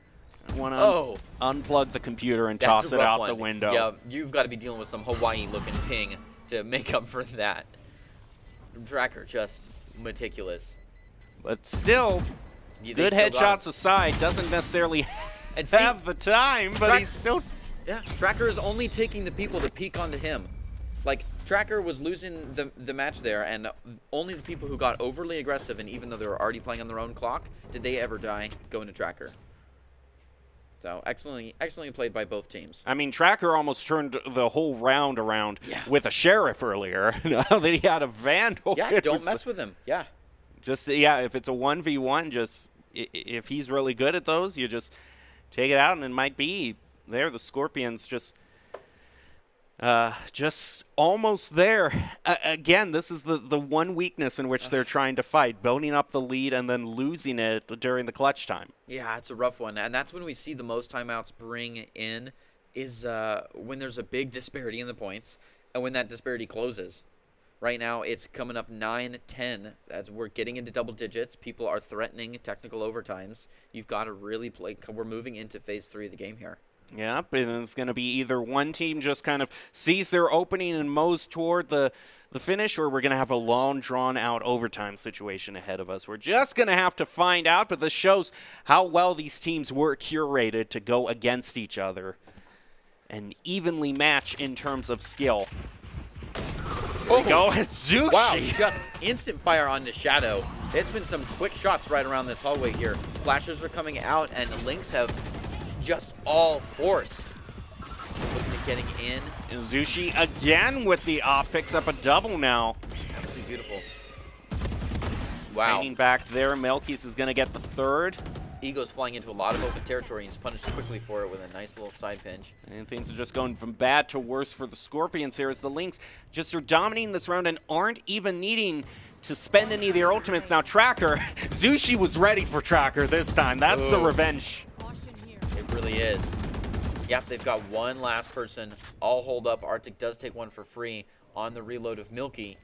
want to unplug the computer and toss it out the window. Yeah, you've got to be dealing with some Hawaii-looking ping to make up for that. Tracker, just meticulous. But still, good headshots aside, doesn't necessarily have the time, but he's still... Yeah, Tracker is only taking the people that peek onto him. Like, Tracker was losing the match there, and only the people who got overly aggressive, and even though they were already playing on their own clock, did they ever die going to Tracker. So, excellently played by both teams. I mean, Tracker almost turned the whole round around with a Sheriff earlier. Now that he had a Vandal. Yeah, don't mess with him. Yeah. Just, if it's a 1v1, just, if he's really good at those, you just take it out, and it might be there. The Scorpions just almost there. Again, this is the one weakness in which they're trying to fight, building up the lead and then losing it during the clutch time. Yeah, it's a rough one, and that's when we see the most timeouts bring in is when there's a big disparity in the points and when that disparity closes. Right now, it's coming up 9-10 as we're getting into double digits. People are threatening technical overtimes. You've got to really play. We're moving into phase 3 of the game here. Yep, and it's going to be either one team just kind of sees their opening and mows toward the finish, or we're going to have a long, drawn-out overtime situation ahead of us. We're just going to have to find out, but this shows how well these teams were curated to go against each other. and evenly match in terms of skill. There we go, it's Zushi. Wow, just instant fire onto Shadow. It's been some quick shots right around this hallway here. Flashes are coming out, and Lynx have just all force. Looking at getting in. And Zushi again with the op, picks up a double now. Absolutely beautiful. He's Wow. hanging back there. Melkis is going to get the third. Ego's flying into a lot of open territory, and he's punished quickly for it with a nice little side pinch. And things are just going from bad to worse for the Scorpions here as the Lynx just are dominating this round and aren't even needing to spend any of their ultimates. Now Tracker, Zushi was ready for Tracker this time. That's the revenge. It really is. Yep, they've got one last person all holed up. Arctic does take one for free on the reload of Milky.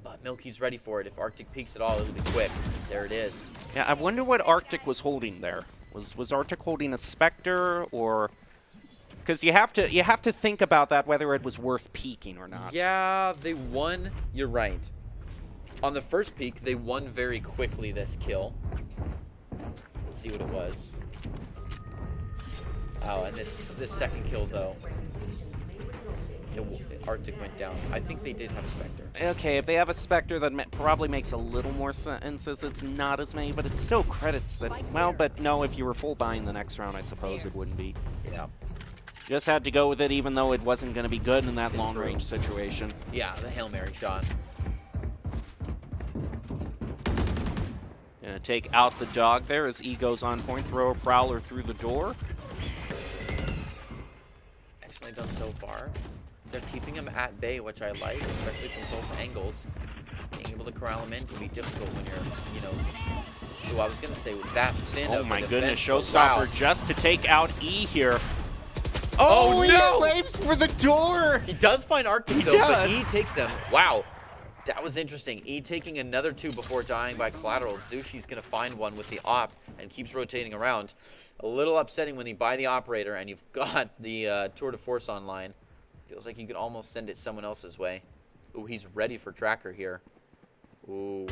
But Milky's ready for it. If Arctic peeks at all, it'll be quick. There it is. Yeah, I wonder what Arctic was holding there. Was Arctic holding a Spectre, or because you have to think about that, whether it was worth peeking or not. Yeah, they won. You're right. On the first peek, they won very quickly this kill. Let's see what it was. Oh, and this second kill though. Arctic went down. I think they did have a Spectre. Okay, if they have a Spectre, that probably makes a little more sense as it's not as many, but it still credits that. Well, but no, if you were full buying the next round, I suppose it wouldn't be. Yeah. Just had to go with it, even though it wasn't going to be good in that long-range situation. Yeah, the Hail Mary shot. Gonna take out the dog there as E goes on point, throw a Prowler through the door. Excellently done so far. They're keeping him at bay, which I like, especially from both angles. Being able to corral him in can be difficult when you're, you know. Ooh, I was gonna say with that thin. Oh of my a goodness, defense, Showstopper wow. just to take out E here. Oh, no! He aims for the door! He does find Arctic though, but E takes him. Wow. That was interesting. E taking another two before dying by collateral. Zushi's gonna find one with the op and keeps rotating around. A little upsetting when you buy the operator and you've got the tour de force online. Feels like you could almost send it someone else's way. Ooh, he's ready for Tracker here. Ooh.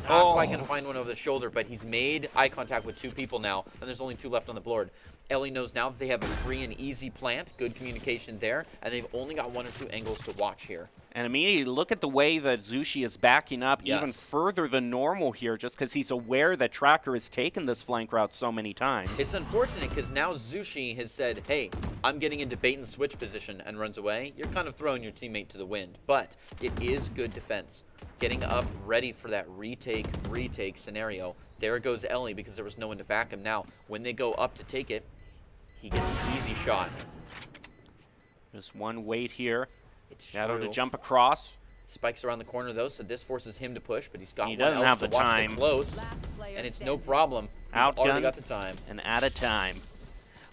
Not quite gonna find one over the shoulder, but he's made eye contact with two people now, and there's only two left on the board. Ellie knows now that they have a free and easy plant, good communication there, and they've only got one or two angles to watch here. And immediately look at the way that Zushi is backing up even Yes. further than normal here, just because he's aware that Tracker has taken this flank route so many times. It's unfortunate because now Zushi has said, hey, I'm getting into bait and switch position and runs away. You're kind of throwing your teammate to the wind, but it is good defense. Getting up ready for that retake scenario. There goes Ellie because there was no one to back him. Now, when they go up to take it, he gets an easy shot. Just one wait here. It's Shadow true. to jump across. Spikes around the corner though, so this forces him to push, but he's got He one doesn't else have to the watch time. the close, and it's no problem. He's already Outgunned got the time. and at a time.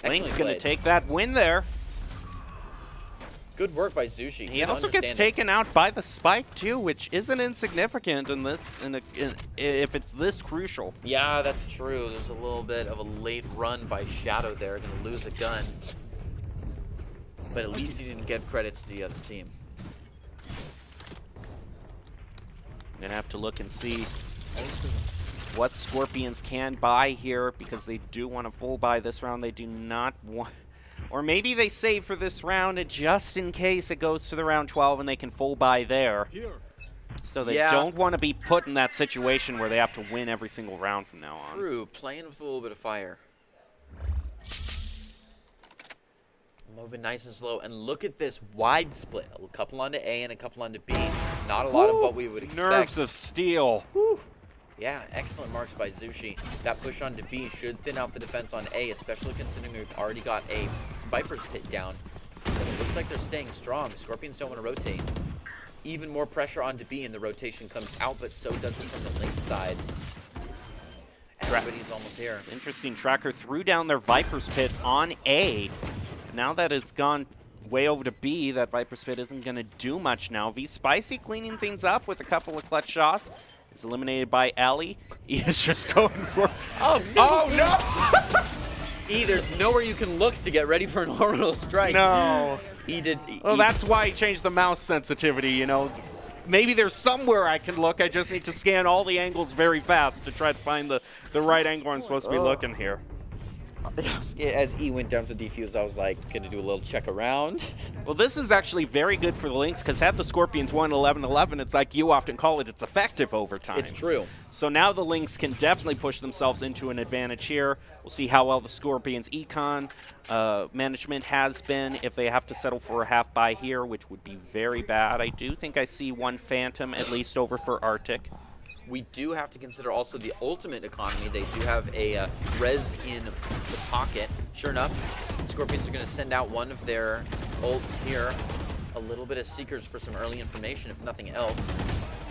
Lynx Excellent going to play. take that win there. Good work by Zushi. He Good also gets understanding. taken out by the spike too, which isn't insignificant in this. If it's this crucial. Yeah, that's true. There's a little bit of a late run by Shadow there. Going to lose a gun. But at least he didn't give credits to the other team. I'm going to have to look and see what Scorpions can buy here, because they do want to full buy this round. They do not want... Or maybe they save for this round just in case it goes to the round 12 and they can full buy there. So they don't want to be put in that situation where they have to win every single round from now on. True. Playing with a little bit of fire. Moving nice and slow. And look at this wide split. A couple onto A and a couple onto B. Not a lot of what we would expect. Nerves of steel. Whew. Yeah, excellent marks by Zushi. That push onto B should thin out the defense on A, especially considering we've already got a Viper's pit down. But it looks like they're staying strong. Scorpions don't want to rotate. Even more pressure onto B and the rotation comes out, but so does it from the Lynx side. Everybody's almost here. It's interesting. Tracker threw down their Viper's pit on A. Now that it's gone way over to B, that Viper's pit isn't going to do much now. V Spicy cleaning things up with a couple of clutch shots. Is eliminated by Ellie. He is just going for... Oh, no! Oh, no! E, there's nowhere you can look to get ready for an orbital strike. No. E did... Well, that's why he changed the mouse sensitivity, you know. Maybe there's somewhere I can look. I just need to scan all the angles very fast to try to find the right angle I'm supposed to be looking here. As E went down to the defuse, I was like, gonna do a little check around. Well, this is actually very good for the Lynx, because had the Scorpions won 11-11, it's like you often call it, it's effective overtime. It's true. So now the Lynx can definitely push themselves into an advantage here. We'll see how well the Scorpions' econ management has been if they have to settle for a half buy here, which would be very bad. I do think I see one Phantom at least over for Arctic. We do have to consider also the ultimate economy. They do have a res in the pocket. Sure enough, Scorpions are going to send out one of their ults here. A little bit of Seekers for some early information, if nothing else.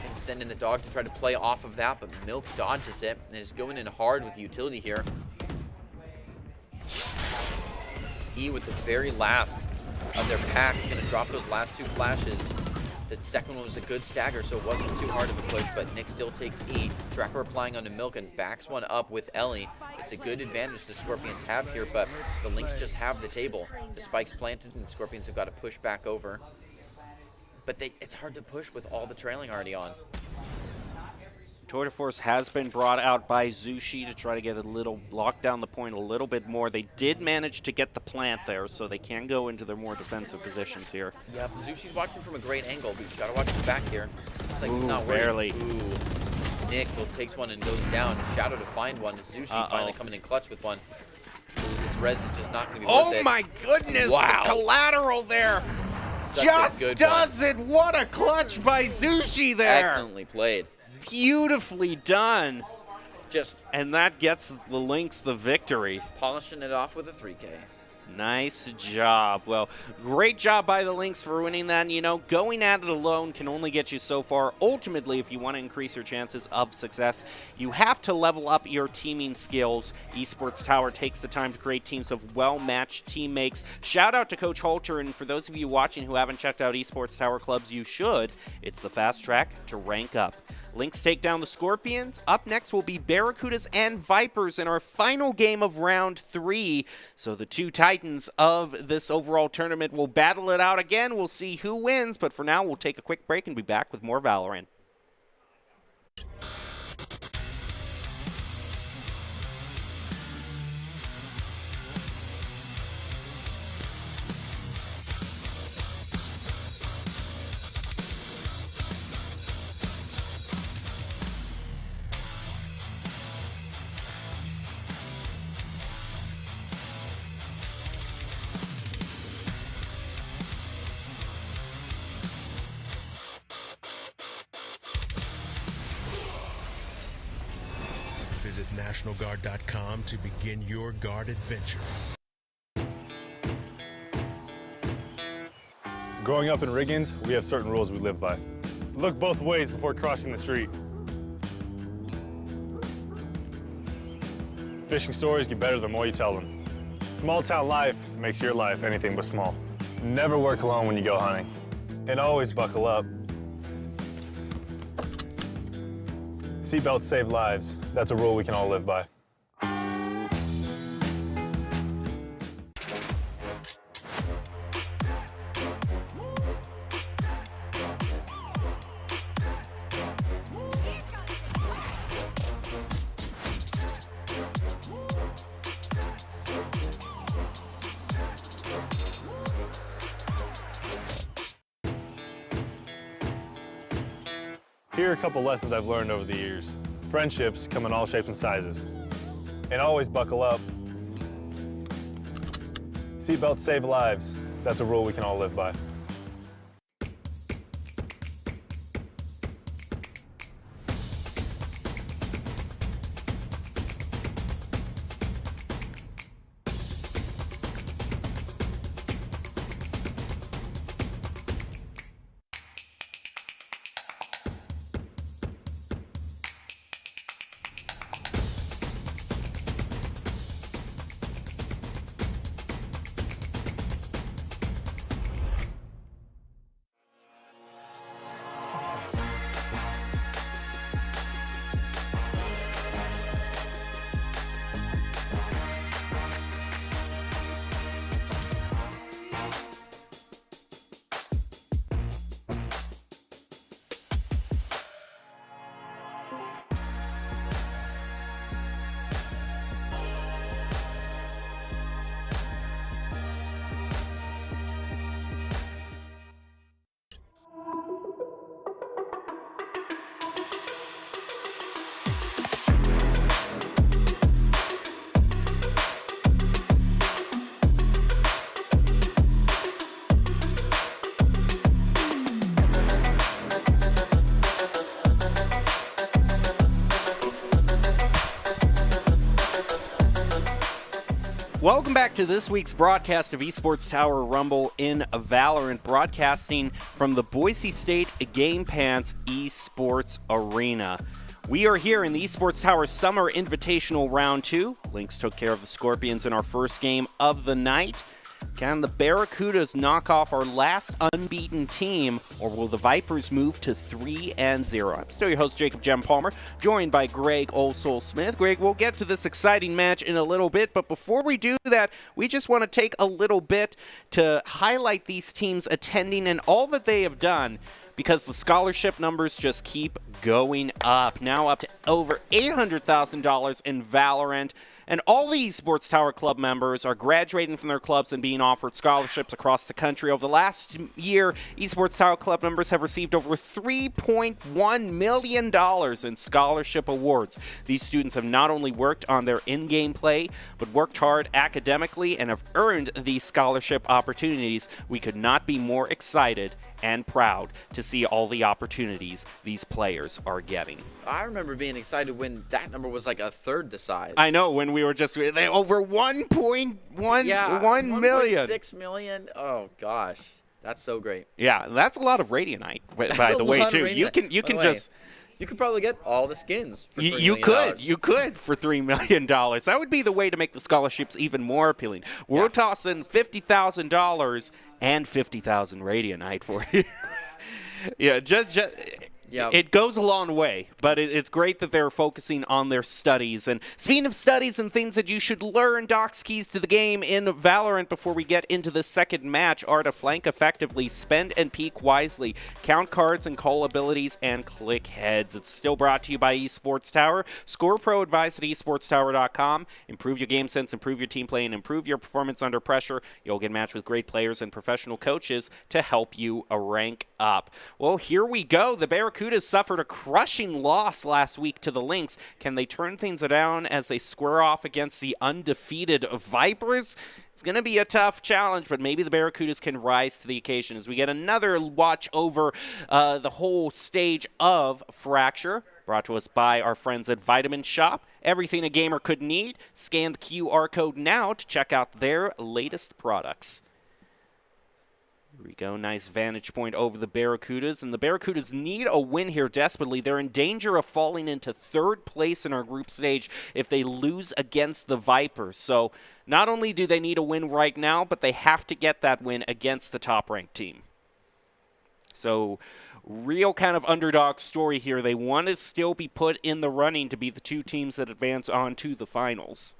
And send in the dog to try to play off of that, but Milk dodges it and is going in hard with the utility here. E with the very last of their pack is going to drop those last two flashes. The second one was a good stagger, so it wasn't too hard of a push, but Nick still takes E. Tracker applying onto Milk and backs one up with Ellie. It's a good advantage the Scorpions have here, but the Lynx just have the table. The spike's planted, and the Scorpions have got to push back over. But it's hard to push with all the trailing already on. Tour de Force has been brought out by Zushi to try to get a little, lock down the point a little bit more. They did manage to get the plant there, so they can go into their more defensive positions here. Yep, Zushi's watching from a great angle, but you gotta watch his back here. It's like he's not worried. Barely. Ooh. Nick takes one and goes down. Shadow to find one. Zushi finally coming in clutch with one. Ooh, this res is just not gonna be worth it. Oh my goodness! Wow. The collateral there Such just a good does it! What a clutch by Zushi there! Excellently played. Beautifully done. Just And that gets the Lynx the victory. polishing it off with a 3K. Nice job. Well, great job by the Lynx for winning that. You know, going at it alone can only get you so far. Ultimately, if you want to increase your chances of success, you have to level up your teaming skills. Esports Tower takes the time to create teams of well-matched teammates. Shout out to Coach Holter, and for those of you watching who haven't checked out Esports Tower clubs, you should. It's the fast track to rank up. Lynx take down the Scorpions. Up next will be Barracudas and Vipers in our final game of round 3. So the two Titans of this overall tournament will battle it out again. We'll see who wins, but for now we'll take a quick break and be back with more Valorant. Visit NationalGuard.com to begin your guard adventure. Growing up in Riggins, we have certain rules we live by. Look both ways before crossing the street. Fishing stories get better the more you tell them. Small town life makes your life anything but small. Never work alone when you go hunting. And always buckle up. Seatbelts save lives. That's a rule we can all live by. Here are a couple lessons I've learned over the years. Friendships come in all shapes and sizes. And always buckle up. Seatbelts save lives. That's a rule we can all live by. Welcome back to this week's broadcast of Esports Tower Rumble in Valorant, broadcasting from the Boise State Game Pants Esports Arena. We are here in the Esports Tower Summer Invitational Round 2. Lynx took care of the Scorpions in our first game of the night. Can the Barracudas knock off our last unbeaten team, or will the Vipers move to 3-0? I'm still your host, Jacob Jem Palmer, joined by Greg Olsoul Smith. Greg, we'll get to this exciting match in a little bit, but before we do that, we just want to take a little bit to highlight these teams attending and all that they have done, because the scholarship numbers just keep going up. Now up to over $800,000 in Valorant. And all the Esports Tower Club members are graduating from their clubs and being offered scholarships across the country. Over the last year, Esports Tower Club members have received over $3.1 million in scholarship awards. These students have not only worked on their in-game play, but worked hard academically and have earned these scholarship opportunities. We could not be more excited and proud to see all the opportunities these players are getting. I remember being excited when that number was like a third the size. I know, when we were just over 1.1 million. 1.6 million. Oh gosh, that's so great. Yeah, that's a lot of Radianite, by the way, too. You can just. You could probably get all the skins for $3 million. You could for $3 million. That would be the way to make the scholarships even more appealing. We're tossing $50,000 and 50,000 Radianite for you. Yeah, it goes a long way, but it's great that they're focusing on their studies. And speaking of studies and things that you should learn, Doc's keys to the game in Valorant before we get into the second match are to flank effectively, spend and peek wisely, count cards and call abilities, and click heads. It's still brought to you by Esports Tower. Score Pro advice at esportstower.com. Improve your game sense, improve your team play, and improve your performance under pressure. You'll get matched with great players and professional coaches to help you rank up. Well, here we go. The Barracudas suffered a crushing loss last week to the Lynx. Can they turn things around as they square off against the undefeated Vipers? It's going to be a tough challenge, but maybe the Barracudas can rise to the occasion as we get another watch over the whole stage of Fracture, brought to us by our friends at Vitamin Shop. Everything a gamer could need. Scan the QR code now to check out their latest products. Here we go. Nice vantage point over the Barracudas. And the Barracudas need a win here desperately. They're in danger of falling into third place in our group stage if they lose against the Vipers. So not only do they need a win right now, but they have to get that win against the top-ranked team. So real kind of underdog story here. They want to still be put in the running to be the two teams that advance on to the finals.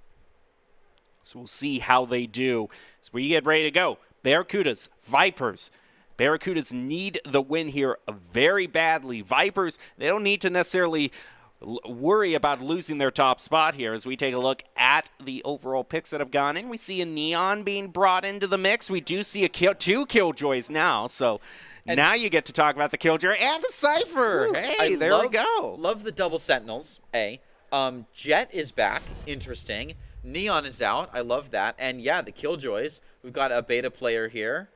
So we'll see how they do as we get ready to go. Barracudas, Vipers. Barracudas need the win here very badly. Vipers, they don't need to necessarily worry about losing their top spot here. As we take a look at the overall picks that have gone in, we see a Neon being brought into the mix. We do see two Killjoys now, so now you get to talk about the Killjoy and the Cypher. Hey, there we go. Love the double Sentinels, Jet is back. Interesting. Neon is out. I love that. And yeah, the Killjoys. We've got a beta player here.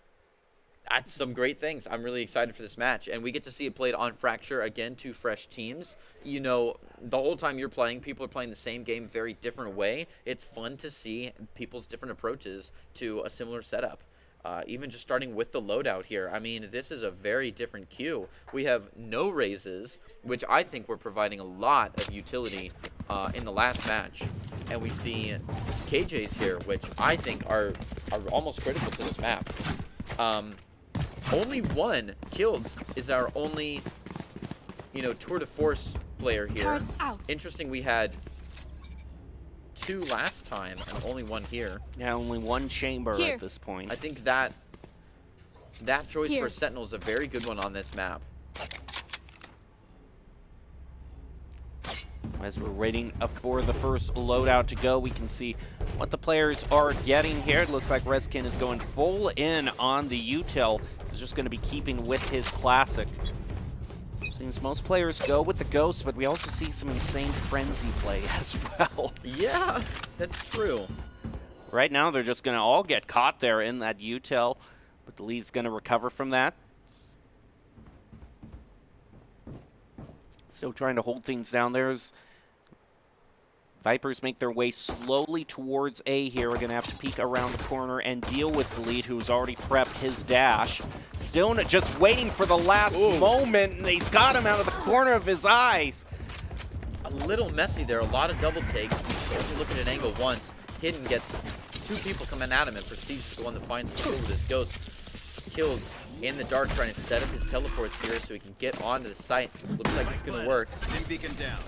That's some great things. I'm really excited for this match. And we get to see it played on Fracture. Again, two fresh teams. You know, the whole time you're playing, people are playing the same game very different way. It's fun to see people's different approaches to a similar setup. Even just starting with the loadout here. I mean, this is a very different queue. We have no raises, which I think we're providing a lot of utility in the last match. And we see KJs here, which I think are almost critical to this map. Only one Kills is our only, tour de force player here. Interesting, we had two last time and only one here. Yeah, only one chamber at this point. I think that choice for Sentinel is a very good one on this map. As we're waiting for the first loadout to go, we can see what the players are getting here. It looks like Reskin is going full in on the util. He's just going to be keeping with his classic. Seems most players go with the Ghost, but we also see some insane frenzy play as well. Yeah, that's true. Right now, they're just going to all get caught there in that util, but the lead's going to recover from that. Still trying to hold things down. There's Vipers make their way slowly towards A here. We're going to have to peek around the corner and deal with the lead, who's already prepped his dash. Still just waiting for the last moment, and he's got him out of the corner of his eyes. A little messy there, a lot of double takes. If you look at an angle once, Hidden gets 2 people coming at him, and Prestige is the one that finds the kill with his ghost. Kills in the dark, trying to set up his teleports here so he can get onto the site. Looks like it's going to work. Beacon down.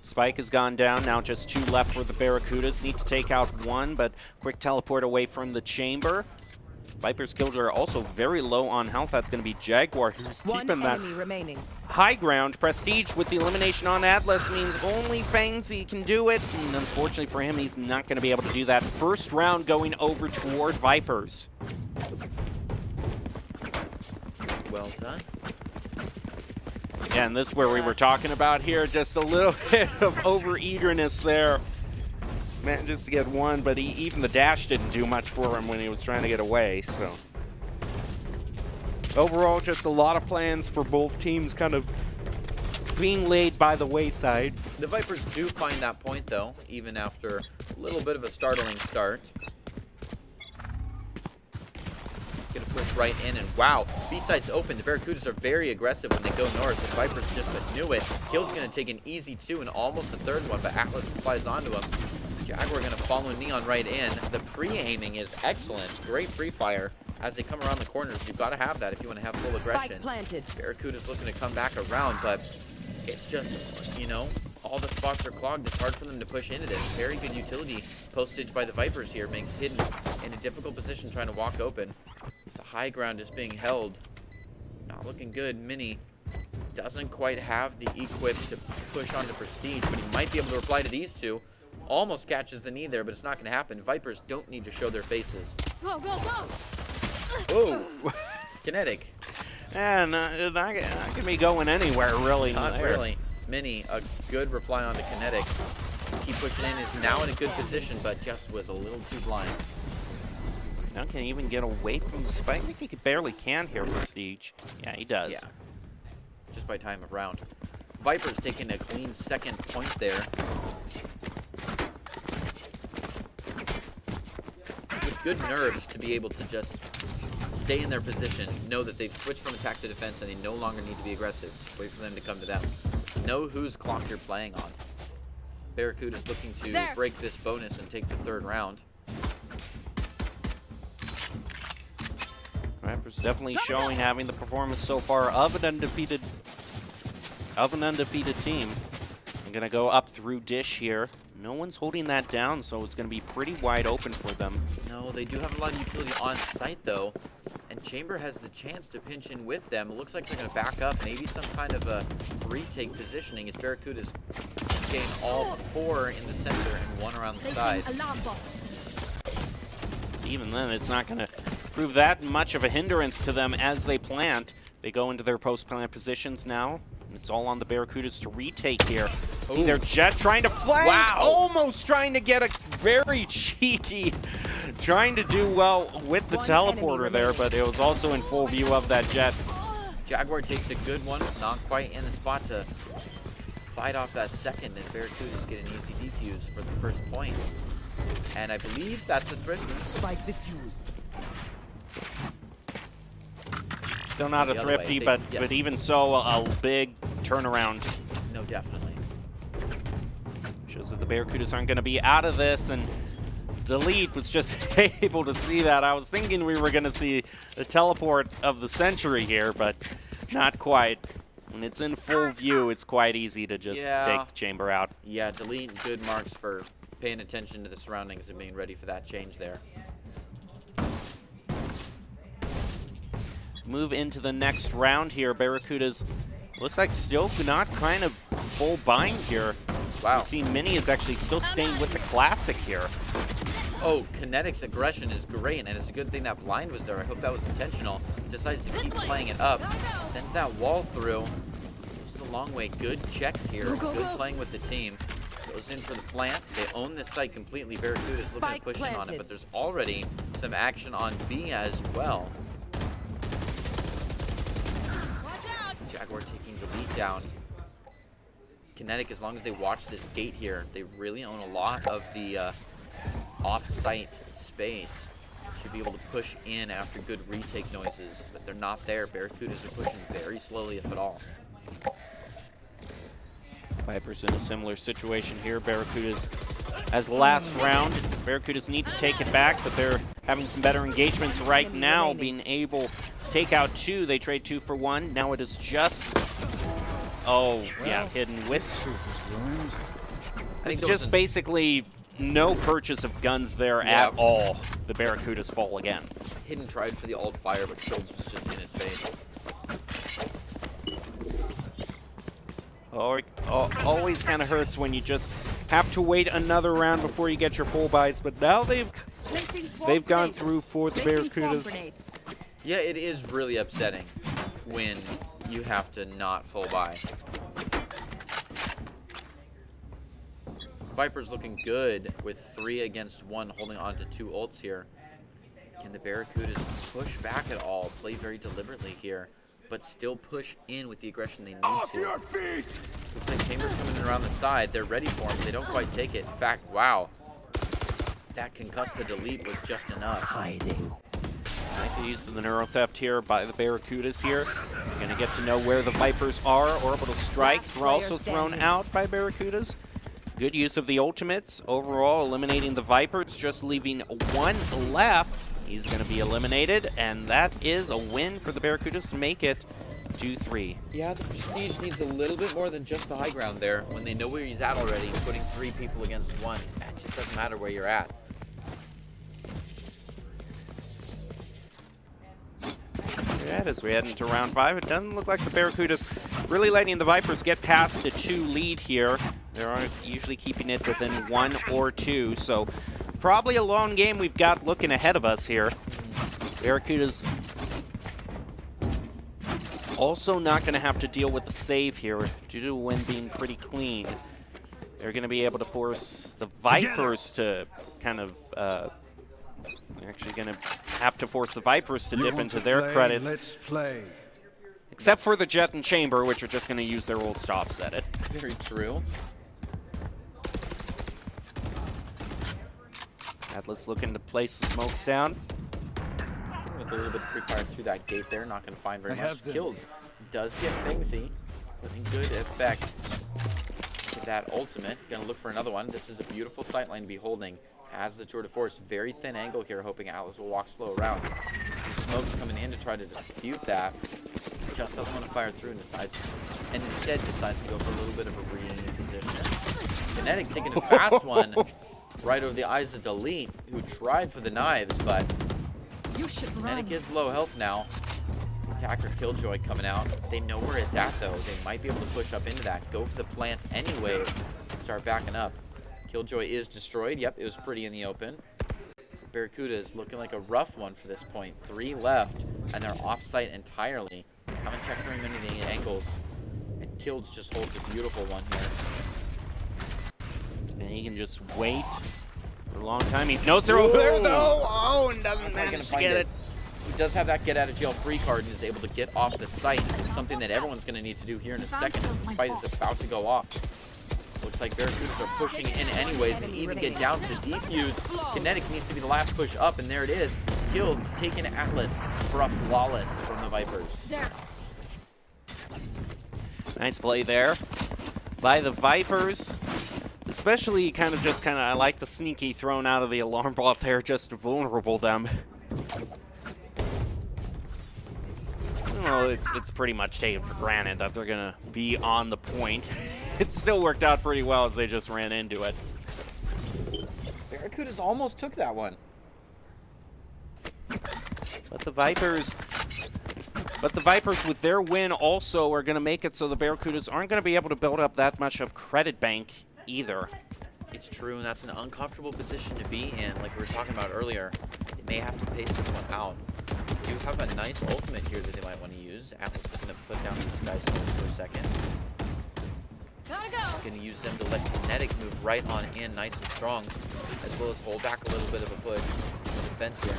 Spike has gone down, now just 2 left for the Barracudas. Need to take out 1, but quick teleport away from the chamber. Viper's Killjoy are also very low on health. That's going to be Jaguar, who's keeping that high ground. Prestige with the elimination on Atlas means only Fangsy can do it. And unfortunately for him, he's not going to be able to do that. First round going over toward Vipers. Well done. Yeah, and this is where we were talking about here. Just a little bit of over-eagerness there. Manages to get 1, but even the dash didn't do much for him when he was trying to get away, so. Overall, just a lot of plans for both teams kind of being laid by the wayside. The Vipers do find that point, though, even after a little bit of a startling start. Gonna push right in, and wow, B-side's open. The Barracudas are very aggressive when they go north. The Vipers just knew it. Kill's gonna take an easy 2 and almost a 3rd one, but Atlas flies onto him. Jaguar gonna follow Neon right in. The pre-aiming is excellent. Great pre-fire. As they come around the corners, you've got to have that if you want to have full aggression. Barracuda's looking to come back around, but it's just, you know, all the spots are clogged. It's hard for them to push into this. Very good utility postage by the Vipers here. Makes Hidden in a difficult position trying to walk open. The high ground is being held. Not looking good. Mini doesn't quite have the equip to push onto Prestige, but he might be able to reply to these 2. Almost catches the knee there, but it's not going to happen. Vipers don't need to show their faces. Go, go, go! Oh, Kinetic. And not gonna be going anywhere, really. Not really. Mini, a good reply onto Kinetic. Keep pushing in, is now in a good position, but just was a little too blind. Now can he even get away from the spike? I think he barely can here, Prestige. Yeah, he does. Yeah, just by time of round. Vipers taking a clean 2nd point there. With good nerves to be able to just stay in their position, know that they've switched from attack to defense and they no longer need to be aggressive. Wait for them to come to them. Know whose clock you're playing on. Barracuda's looking to break this bonus and take the 3rd round. Vipers definitely showing having the performance so far of an undefeated team. I'm gonna go up through Dish here. No one's holding that down, so it's gonna be pretty wide open for them. No, they do have a lot of utility on site though, and Chamber has the chance to pinch in with them. It looks like they're gonna back up, maybe some kind of a retake positioning as Barracudas gain all 4 in the center and 1 around the side. Even then, it's not gonna prove that much of a hindrance to them as they plant. They go into their post-plant positions now. It's all on the Barracudas to retake here. See their Jet trying to flank, almost trying to get a very cheeky, trying to do well with the teleporter there, but it was also in full view of that Jet. Jaguar takes a good one, not quite in the spot to fight off that 2nd, and Barracudas get an easy defuse for the 1st point. And I believe that's a Thrifty. Spike defused. Still not a Thrifty, but even so, a big turnaround. No, definitely. Shows that the Barracudas aren't going to be out of this, and Delete was just able to see that. I was thinking we were going to see the teleport of the century here, but not quite. When it's in full view, it's quite easy to just take the chamber out. Yeah, Delete, good marks for paying attention to the surroundings and being ready for that change there. Move into the next round here. Barracudas looks like still not kind of full bind here. Wow. We see Mini is actually still staying with the classic here. Oh, Kinetic's aggression is great, and it's a good thing that blind was there. I hope that was intentional. Decides to keep playing it up. Sends that wall through. Goes the long way. Good checks here. Good playing with the team. Goes in for the plant. They own this site completely. Barracuda's looking to push in on it, but there's already some action on B as well. Jaguar taking the lead down. Kinetic, as long as they watch this gate here, they really own a lot of the off-site space. Should be able to push in after good retake noises, but they're not there. Barracudas are pushing very slowly, if at all. Vipers in a similar situation here. Barracudas as last round. Barracudas need to take it back, but they're having some better engagements right now, being able to take out 2. They trade 2 for 1. Now it is just... Oh, yeah, hidden with... I think just basically no purchase of guns there at all. The Barracudas fall again. Hidden tried for the alt fire, but Kills was just in his face. Always kind of hurts when you just have to wait another round before you get your full buys, but now they've gone through for the Barracudas. Yeah, it is really upsetting when you have to not full buy. Viper's looking good with 3 against 1, holding on to 2 ults here. Can the Barracudas push back at all? Play very deliberately here, but still push in with the aggression they need to. Looks like Chamber's coming in around the side. They're ready for him. They don't quite take it. In fact, wow. That concuss to delete was just enough. Hiding. Nice use of the Neuro Theft here by the Barracudas here. You're going to get to know where the Vipers are. Orbital Strike also thrown out by Barracudas. Good use of the ultimates. Overall, eliminating the Vipers, just leaving 1 left. He's going to be eliminated, and that is a win for the Barracudas to make it 2-3. Yeah, the Prestige needs a little bit more than just the high ground there. When they know where he's at already, putting 3 people against 1, it just doesn't matter where you're at. Yeah, as we head into round 5, it doesn't look like the Barracudas really letting the Vipers get past a 2 lead here. They're usually keeping it within 1 or 2, so probably a long game we've got looking ahead of us here. Barracudas also not going to have to deal with the save here due to the win being pretty clean. They're going to be able to force the Vipers to kind of... they're actually going to have to force the Vipers to dip into their credits. Let's play. Except for the Jet and Chamber, which are just going to use their ult to offset it. Very true. Atlas looking to place the smokes down. With a little bit of pre-fire through that gate there, not going to find very much. Kills does get Fingsy, putting good effect to that ultimate. Going to look for another one. This is a beautiful sightline to be holding. Has the tour de force. Very thin angle here, hoping Atlas will walk slow around. Some smokes coming in to try to dispute that. Just doesn't want to fire through and instead decides to go for a little bit of a reposition. Kinetic taking a fast one right over the eyes of Delete, who tried for the knives, but Kinetic is low health now. Attacker Killjoy coming out. They know where it's at, though. They might be able to push up into that. Go for the plant anyways. Start backing up. Killjoy is destroyed. Yep, it was pretty in the open. Barracuda is looking like a rough one for this point. 3 left, and they're off-site entirely. Haven't checked very many of the angles. And Kills just holds a beautiful one here. And he can just wait for a long time. He knows they're over there, though. Oh, and doesn't manage to get it. He does have that get-out-of-jail-free card and is able to get off the site. Something that everyone's going to need to do here in a second as the fight is about to go off. Looks like Barracudas are pushing in anyways and even get down to the defuse. Kinetic needs to be the last push up, and there it is. Kills taking Atlas for a flawless from the Vipers. Nice play there by the Vipers. Especially I like the sneaky thrown out of the alarm bot there just to vulnerable them. Well, it's pretty much taken for granted that they're going to be on the point. It still worked out pretty well as they just ran into it. Barracudas almost took that one. But the Vipers with their win also are going to make it so the Barracudas aren't going to be able to build up that much of credit bank either. It's true, and that's an uncomfortable position to be in. Like we were talking about earlier, they may have to pace this one out. They do have a nice ultimate here that they might want to use. Atlas is going to put down the Sky Stone for a second. Going to use them to let Kinetic move right on in nice and strong, as well as hold back a little bit of a push in the defense here.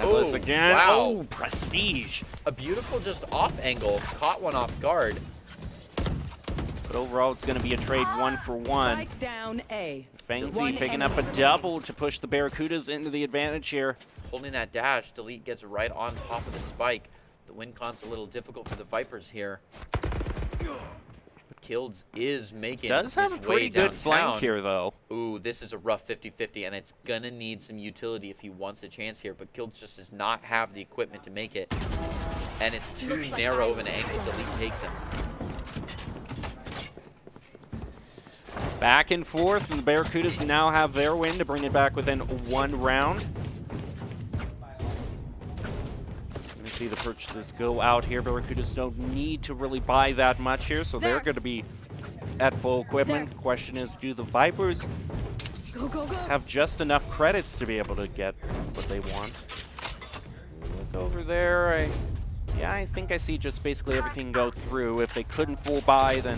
Atlas again. Wow. Oh, Prestige. A beautiful just off angle. Caught one off guard. But overall, it's going to be a trade 1-for-1. Spike down A. Fengzi One picking enemy up a remaining. double to push the Barracudas into the advantage here. Holding that dash, Delete gets right on top of the spike. The win con's a little difficult for the Vipers here. But Kilds is making Does have a his pretty way good downtown. flank here, though. Ooh, this is a rough 50-50, and it's gonna need some utility if he wants a chance here. But Kilds just does not have the equipment to make it, and it's too narrow of an angle. Delete takes him. Back and forth, and the Barracudas now have their win to bring it back within 1 round. You see the purchases go out here. Barracudas don't need to really buy that much here, so they're going to be at full equipment. Question is, do the Vipers Go, go, go. have just enough credits to be able to get what they want? Look over there. Yeah, I think I see just basically everything go through. If they couldn't full buy, then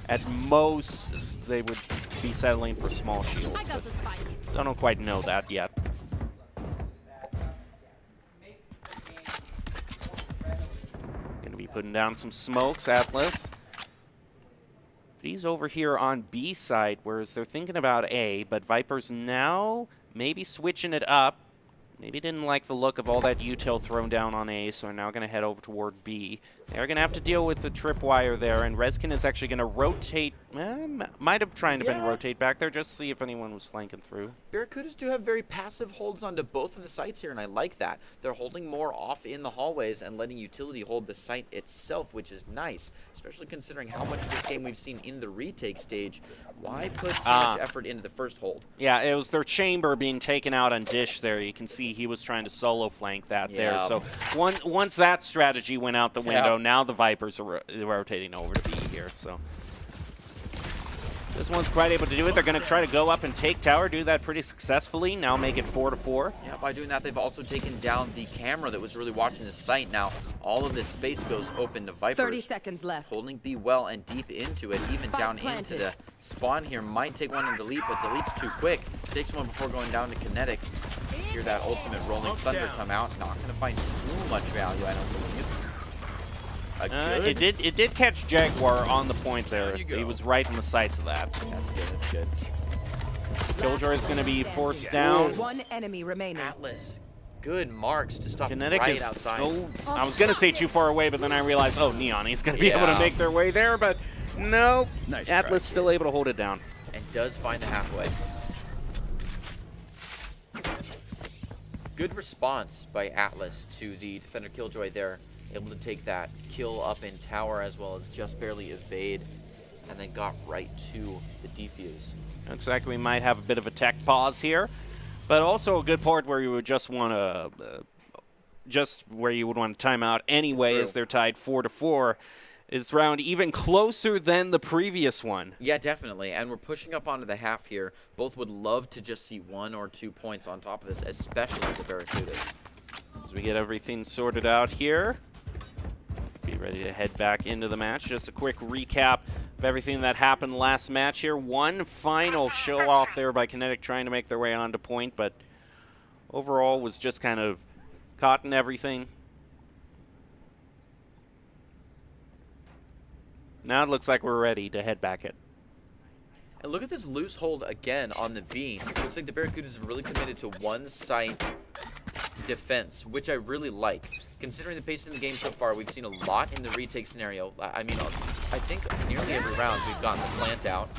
at most they would be settling for small shields. I got the spike. I don't quite know that yet. Gonna be putting down some smokes, Atlas. But he's over here on B side, whereas they're thinking about A, but Vipers now maybe switching it up. Maybe didn't like the look of all that util thrown down on A, so are now going to head over toward B. They're going to have to deal with the tripwire there, and Reskin is actually going to rotate. Might have tried to been rotate back there just to see if anyone was flanking through. Barracudas do have very passive holds onto both of the sites here, and I like that. They're holding more off in the hallways and letting utility hold the site itself, which is nice, especially considering how much of this game we've seen in the retake stage. Why put too much effort into the first hold? Yeah, it was their chamber being taken out on Dish there. You can see he was trying to solo flank that there. So once that strategy went out the window, now the Vipers are rotating over to B here. So this one's quite able to do it. They're going to try to go up and take tower, do that pretty successfully. Now make it 4-4. Yeah, by doing that, they've also taken down the camera that was really watching the site. Now, all of this space goes open to Vipers. 30 seconds left. Holding B well and deep into it, even Spike down planted. into the spawn here. Might take one and delete, but deletes too quick. Takes one before going down to kinetic. Hear that ultimate rolling thunder come out. Not going to find too much value, I don't believe. It did catch Jaguar on the point there. He was right in the sights of that. That's good. Killjoy is going to be forced down. One enemy remaining. Atlas, good marks to stop Kinetic right is outside. I was going to say too far away, but then I realized, oh, Neon, he's going to be able to make their way there, but no. Atlas still able to hold it down. And does find the halfway. Good response by Atlas to the defender Killjoy there. Able to take that kill up in tower as well as just barely evade, and then got right to the defuse. Looks like we might have a bit of a tech pause here, but also a good part where you would just want to, time out anyway, as they're tied 4-4. This round even closer than the previous one. Yeah, definitely, and we're pushing up onto the half here. Both would love to just see 1 or 2 points on top of this, especially the Barracudas. As we get everything sorted out here, be ready to head back into the match. Just a quick recap of everything that happened last match here. One final show off there by Kinetic trying to make their way onto point, but overall was just kind of caught in everything. Now it looks like we're ready to head back in. And look at this loose hold again on the V. It looks like the Barracudas have really committed to one site defense, which I really like. Considering the pace in the game so far, we've seen a lot in the retake scenario. I mean, I think nearly every round we've gotten the slant out.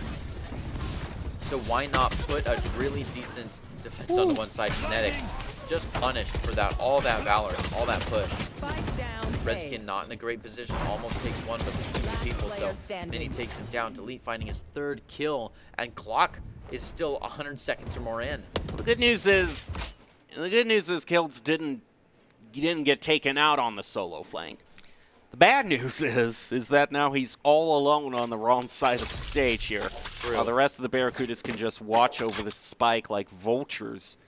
So why not put a really decent defense on the one side? Kinetic just punished for that, all that valor, all that push. Spike down A. Redskin not in a great position, almost takes one, but there's too many people, so Mini takes him down. Delete finding his 3rd kill, and clock is still 100 seconds or more in. The good news is Kilds didn't get taken out on the solo flank. The bad news is that now he's all alone on the wrong side of the stage here. While the rest of the Barracudas can just watch over the spike like vultures.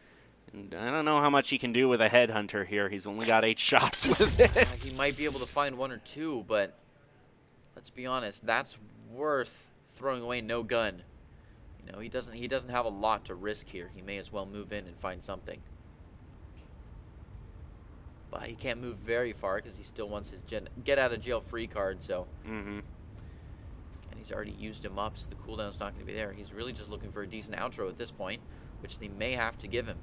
And I don't know how much he can do with a headhunter here. He's only got 8 shots with it. He might be able to find 1 or 2, but let's be honest, that's worth throwing away no gun. You know, he doesn't have a lot to risk here. He may as well move in and find something. but he can't move very far because he still wants his get out of jail free card. So, and he's already used him up, so the cooldown's not going to be there. He's really just looking for a decent outro at this point, which they may have to give him.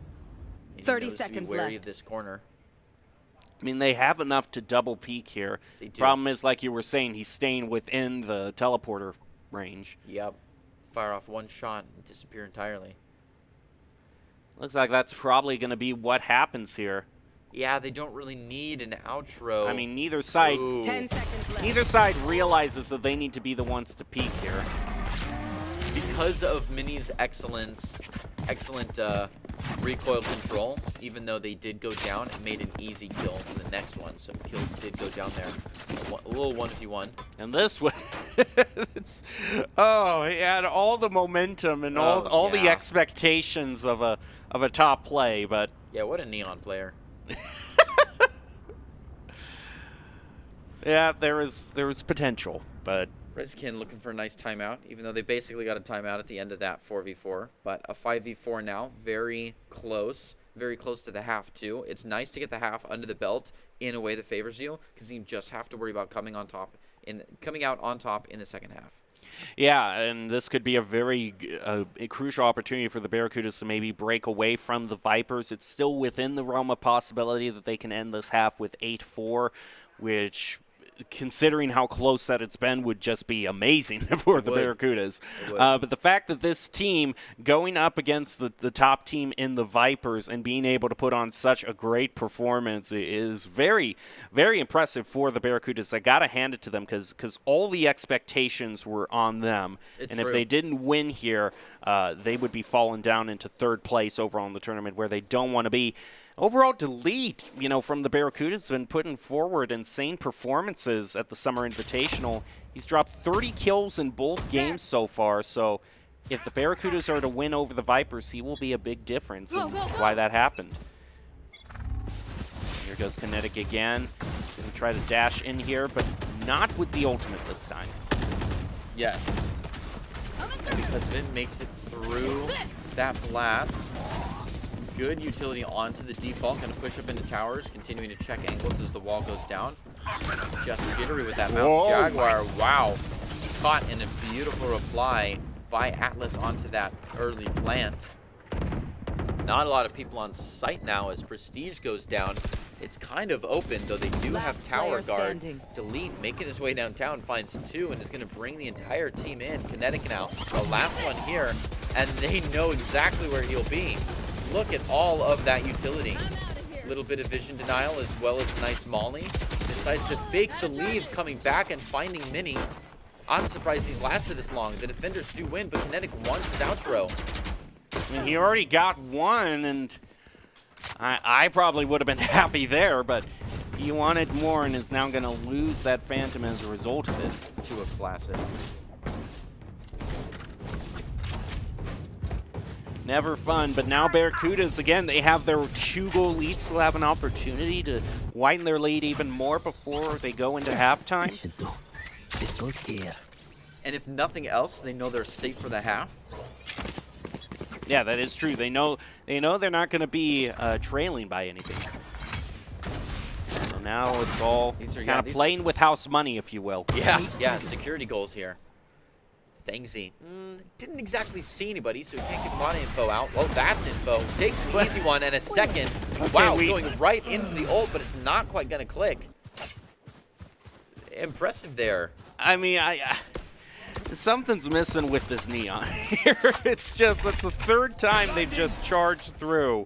And 30 he knows seconds to be wary left. of this corner. I mean, they have enough to double peek here. They do. Problem is, like you were saying, he's staying within the teleporter range. Yep. Fire off one shot and disappear entirely. Looks like that's probably going to be what happens here. Yeah, they don't really need an outro. I mean, neither side Ooh. 10 seconds left. neither side realizes that they need to be the ones to peek here. Because of Mini's excellent recoil control, even though they did go down, it made an easy kill for the next one. So kills did go down there. A little 1v1. And this one, he had all the momentum and all the yeah. expectations of a top play, but Yeah, what a Neon player. yeah, there was potential, but Rezkin looking for a nice timeout, even though they basically got a timeout at the end of that 4v4. But a 5v4 now, very close to the half too. It's nice to get the half under the belt in a way that favors you, because you just have to worry about coming out on top in the second half. yeah, and this could be a very a crucial opportunity for the Barracudas to maybe break away from the Vipers. It's still within the realm of possibility that they can end this half with 8-4, which, considering how close that it's been, would just be amazing for the Barracudas. But the fact that this team going up against the top team in the Vipers and being able to put on such a great performance is very, very impressive for the Barracudas. I got to hand it to them because all the expectations were on them. It's and true. if they didn't win here, they would be falling down into third place overall in the tournament, where they don't want to be. Overall, Delete, from the Barracudas, has been putting forward insane performances at the Summer Invitational. He's dropped 30 kills in both games so far, so if the Barracudas are to win over the Vipers, he will be a big difference in why that happened. Here goes Kinetic again. Going to try to dash in here, but not with the ultimate this time. Yes. And because Vin makes it through that blast, good utility onto the default, going to push up into towers, continuing to check angles as the wall goes down. Just jittery with that mouse Jaguar. Wow. Caught in a beautiful reply by Atlas onto that early plant. Not a lot of people on site now as Prestige goes down. It's kind of open, though they do have tower guard. Delete making his way downtown, finds two, and is going to bring the entire team in. Kinetic now, the last one here, and they know exactly where he'll be. Look at all of that utility. A little bit of vision denial as well as a nice molly. Decides to fake the leave, coming back and finding Mini. I'm surprised he's lasted this long. The defenders do win, but Kinetic wants his outro. I mean, he already got one, and I probably would have been happy there, but he wanted more and is now going to lose that Phantom as a result of it. To a classic. Never fun, but now Barracudas, again, they have their 2-goal lead, still have an opportunity to widen their lead even more before they go into halftime. And if nothing else, they know they're safe for the half. Yeah, that is true. They know they're not going to be trailing by anything. So now it's all kind of playing with house money, if you will. Yeah, security goals here. Thangsy didn't exactly see anybody, so he can't get a lot of info out. Well, that's info. Takes an easy one and a second. Wow, going right into the ult, but it's not quite going to click. Impressive there. I mean, something's missing with this Neon here. It's the third time they've just charged through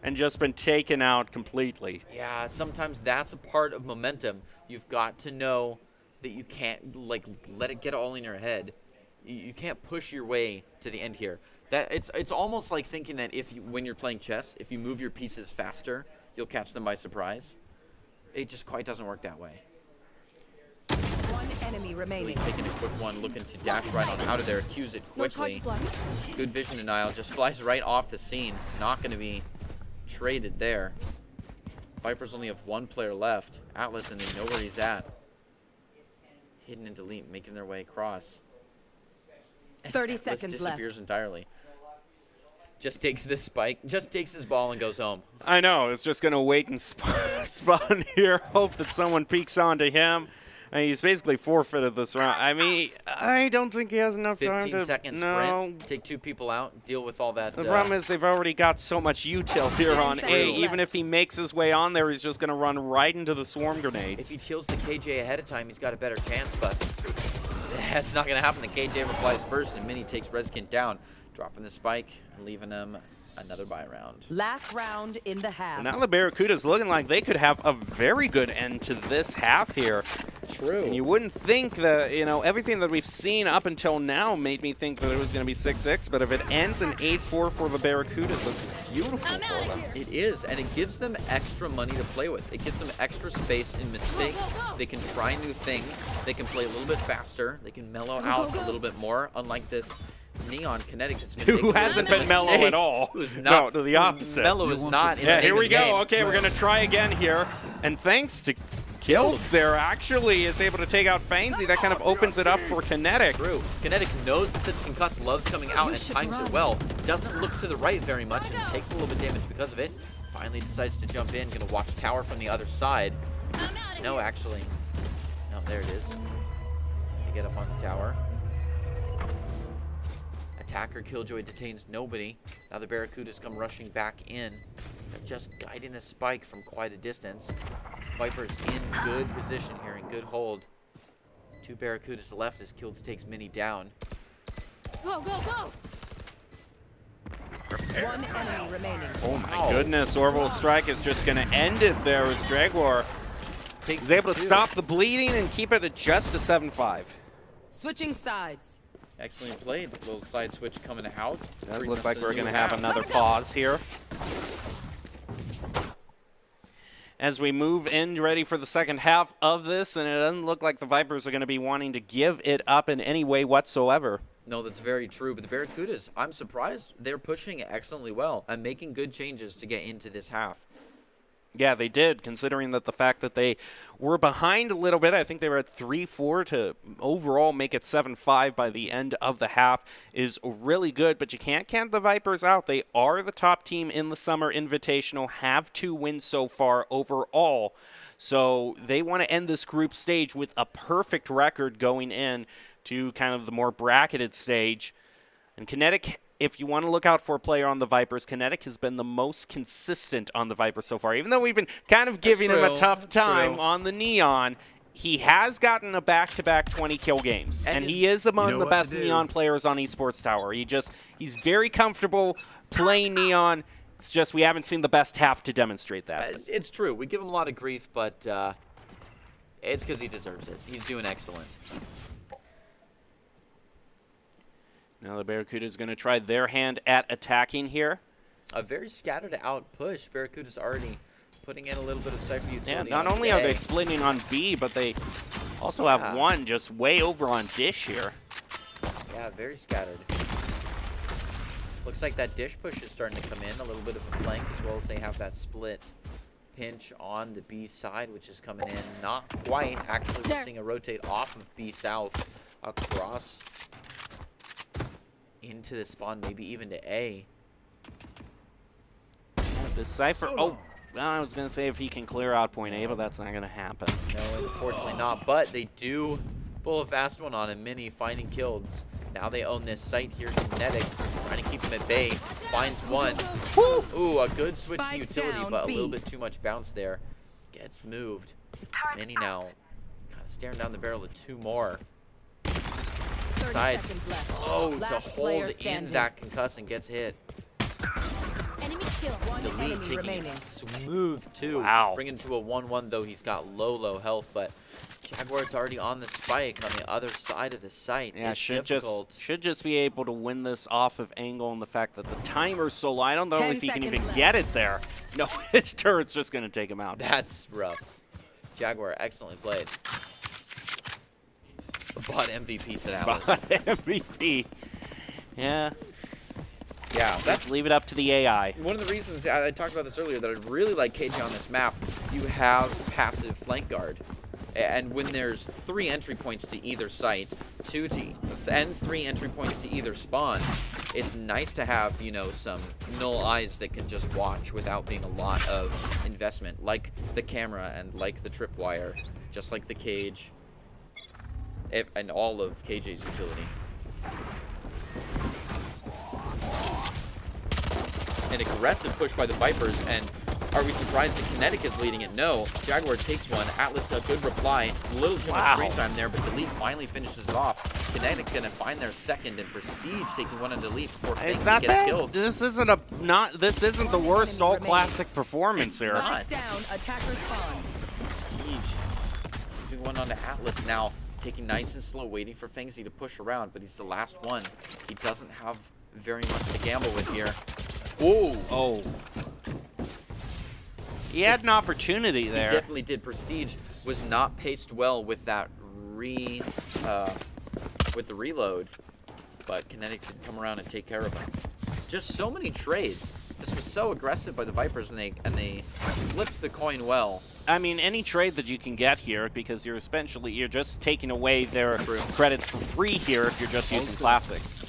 and just been taken out completely. Yeah, sometimes that's a part of momentum. You've got to know that you can't let it get all in your head. You can't push your way to the end here. It's almost like thinking that when you're playing chess, if you move your pieces faster, you'll catch them by surprise. It just quite doesn't work that way. One enemy remaining. Taking a quick one, looking to dash right on out of there, accuse it quickly. Good vision denial, just flies right off the scene. Not going to be traded there. Vipers only have one player left, Atlas, and they know where he's at. Hidden and Delete, making their way across. 30 Atlas seconds left. disappears entirely. Just takes this spike, just takes his ball and goes home. I know. It's just going to wait and spawn here, hope that someone peeks onto him. And he's basically forfeited this round. I mean, I don't think he has enough time to... 15-second sprint, take 2 people out, deal with all that. The problem is they've already got so much util here on A. Even if he makes his way on there, he's just going to run right into the swarm grenades. If he kills the KJ ahead of time, he's got a better chance, but that's not going to happen. The KJ replies first, and Mini takes Reskin down, dropping the spike and leaving him another buy round. Last round in the half. Now the Barracudas looking like they could have a very good end to this half here. True. And you wouldn't think that, you know, everything that we've seen up until now made me think that it was going to be 6-6, but if it ends in 8-4 for the Barracudas, that's beautiful for them. It is, and it gives them extra money to play with. It gives them extra space in mistakes. They can try new things. They can play a little bit faster. They can mellow out a little bit more, unlike this Neon Kinetic that's been Who hasn't been mellow at all. No, to the opposite. Mellow is not in Yeah, the here we game. go. Okay, we're going to try again here. And thanks to Kills there, actually is able to take out Fainsy. That kind of opens it up for Kinetic. True. Kinetic knows that this concuss loves coming out and times it well. Doesn't look to the right very much and takes a little bit of damage because of it. Finally decides to jump in. Gonna watch tower from the other side. No, actually. No, there it is. Gonna get up on the tower. Attacker Killjoy detains nobody. Now the Barracudas come rushing back in. They're just guiding the spike from quite a distance. Viper's in good position here, in good hold. 2 Barracudas left as Kills takes Mini down. Go, go, go! 1 enemy remaining. Oh my goodness, Orbital Strike is just going to end it there as Jaguar is able to stop the bleeding and keep it at just a 7-5. Switching sides. Excellent played. Little side switch coming out. Does look like we're going to have another pause here. As we move in, ready for the second half of this, and it doesn't look like the Vipers are going to be wanting to give it up in any way whatsoever. No, that's very true. But the Barracudas, I'm surprised. They're pushing excellently well and making good changes to get into this half. Yeah, they did, considering that the fact that they were behind a little bit. I think they were at 3-4 to overall make it 7-5 by the end of the half is really good, but you can't count the Vipers out. They are the top team in the Summer Invitational, have 2 wins so far overall. So they want to end this group stage with a perfect record going in to kind of the more bracketed stage. And Kinetic, if you want to look out for a player on the Vipers, Kinetic has been the most consistent on the Vipers so far. Even though we've been kind of giving him a tough time on the Neon, he has gotten a back-to-back 20-kill games. And he is among the best Neon players on Esports Tower. He's very comfortable playing Neon. It's just we haven't seen the best half to demonstrate that. It's true. We give him a lot of grief, but it's because he deserves it. He's doing excellent. Now the Barracuda is going to try their hand at attacking here. A very scattered out push. Barracuda's already putting in a little bit of Cypher utility. Yeah, not only are they splitting on B, but they also have one just way over on Dish here. Yeah, very scattered. Looks like that Dish push is starting to come in. A little bit of a flank as well as they have that split pinch on the B side, which is coming in. Not quite. Actually, we're seeing a rotate off of B South across into the spawn, maybe even to A. The Cypher, I was going to say if he can clear out point A, but that's not going to happen. No, unfortunately not, but they do pull a fast one on him. Mini finding kills. Now they own this site here. Kinetic trying to keep him at bay. Finds one. Woo! Ooh, a good switch to utility, but a little bit too much bounce there. Gets moved. Mini now kind of staring down the barrel of 2 more. Decides, to hold in that concuss and gets hit. Enemy kill. Delete taking it smooth too. Wow. Bringing it to a 1-1 though. He's got low health, but Jaguar's already on the spike on the other side of the site. Yeah, it's should difficult. just be able to win this off of angle and the fact that the timer's so low. I don't know 10 if he can even seconds left. get it there. No, his turret's just going to take him out. That's rough. Jaguar excellently played. Bought MVP, said Alice. MVP. Yeah. Yeah, Let's leave it up to the AI. one of the reasons I talked about this earlier that I really like KJ on this map. You have passive flank guard, and when there's 3 entry points to either site, 2 to and 3 entry points to either spawn, it's nice to have, you know, some null eyes that can just watch without being a lot of investment, like the camera and like the tripwire, just like the cage, and all of KJ's utility. An aggressive push by the Vipers, and are we surprised that Kinetic is leading it? No. Jaguar takes one. Atlas, a good reply. A little too much screen time there, but Delete finally finishes it off. Kinetic gonna find their second, and Prestige taking one on Delete before It's Fancy not gets bad. killed. This isn't the worst all classic performance here. not. Down, attacker spawn. Prestige moving one onto Atlas now, taking nice and slow, waiting for Fengsy to push around, but he's the last one. He doesn't have very much to gamble with here. Oh. He had an opportunity there. He definitely did. Prestige was not paced well with that with the reload, but Kinetic did come around and take care of him. Just so many trades. This was so aggressive by the Vipers, and they flipped the coin well. I mean, any trade that you can get here, because you're just taking away their credits for free here if you're just using classics.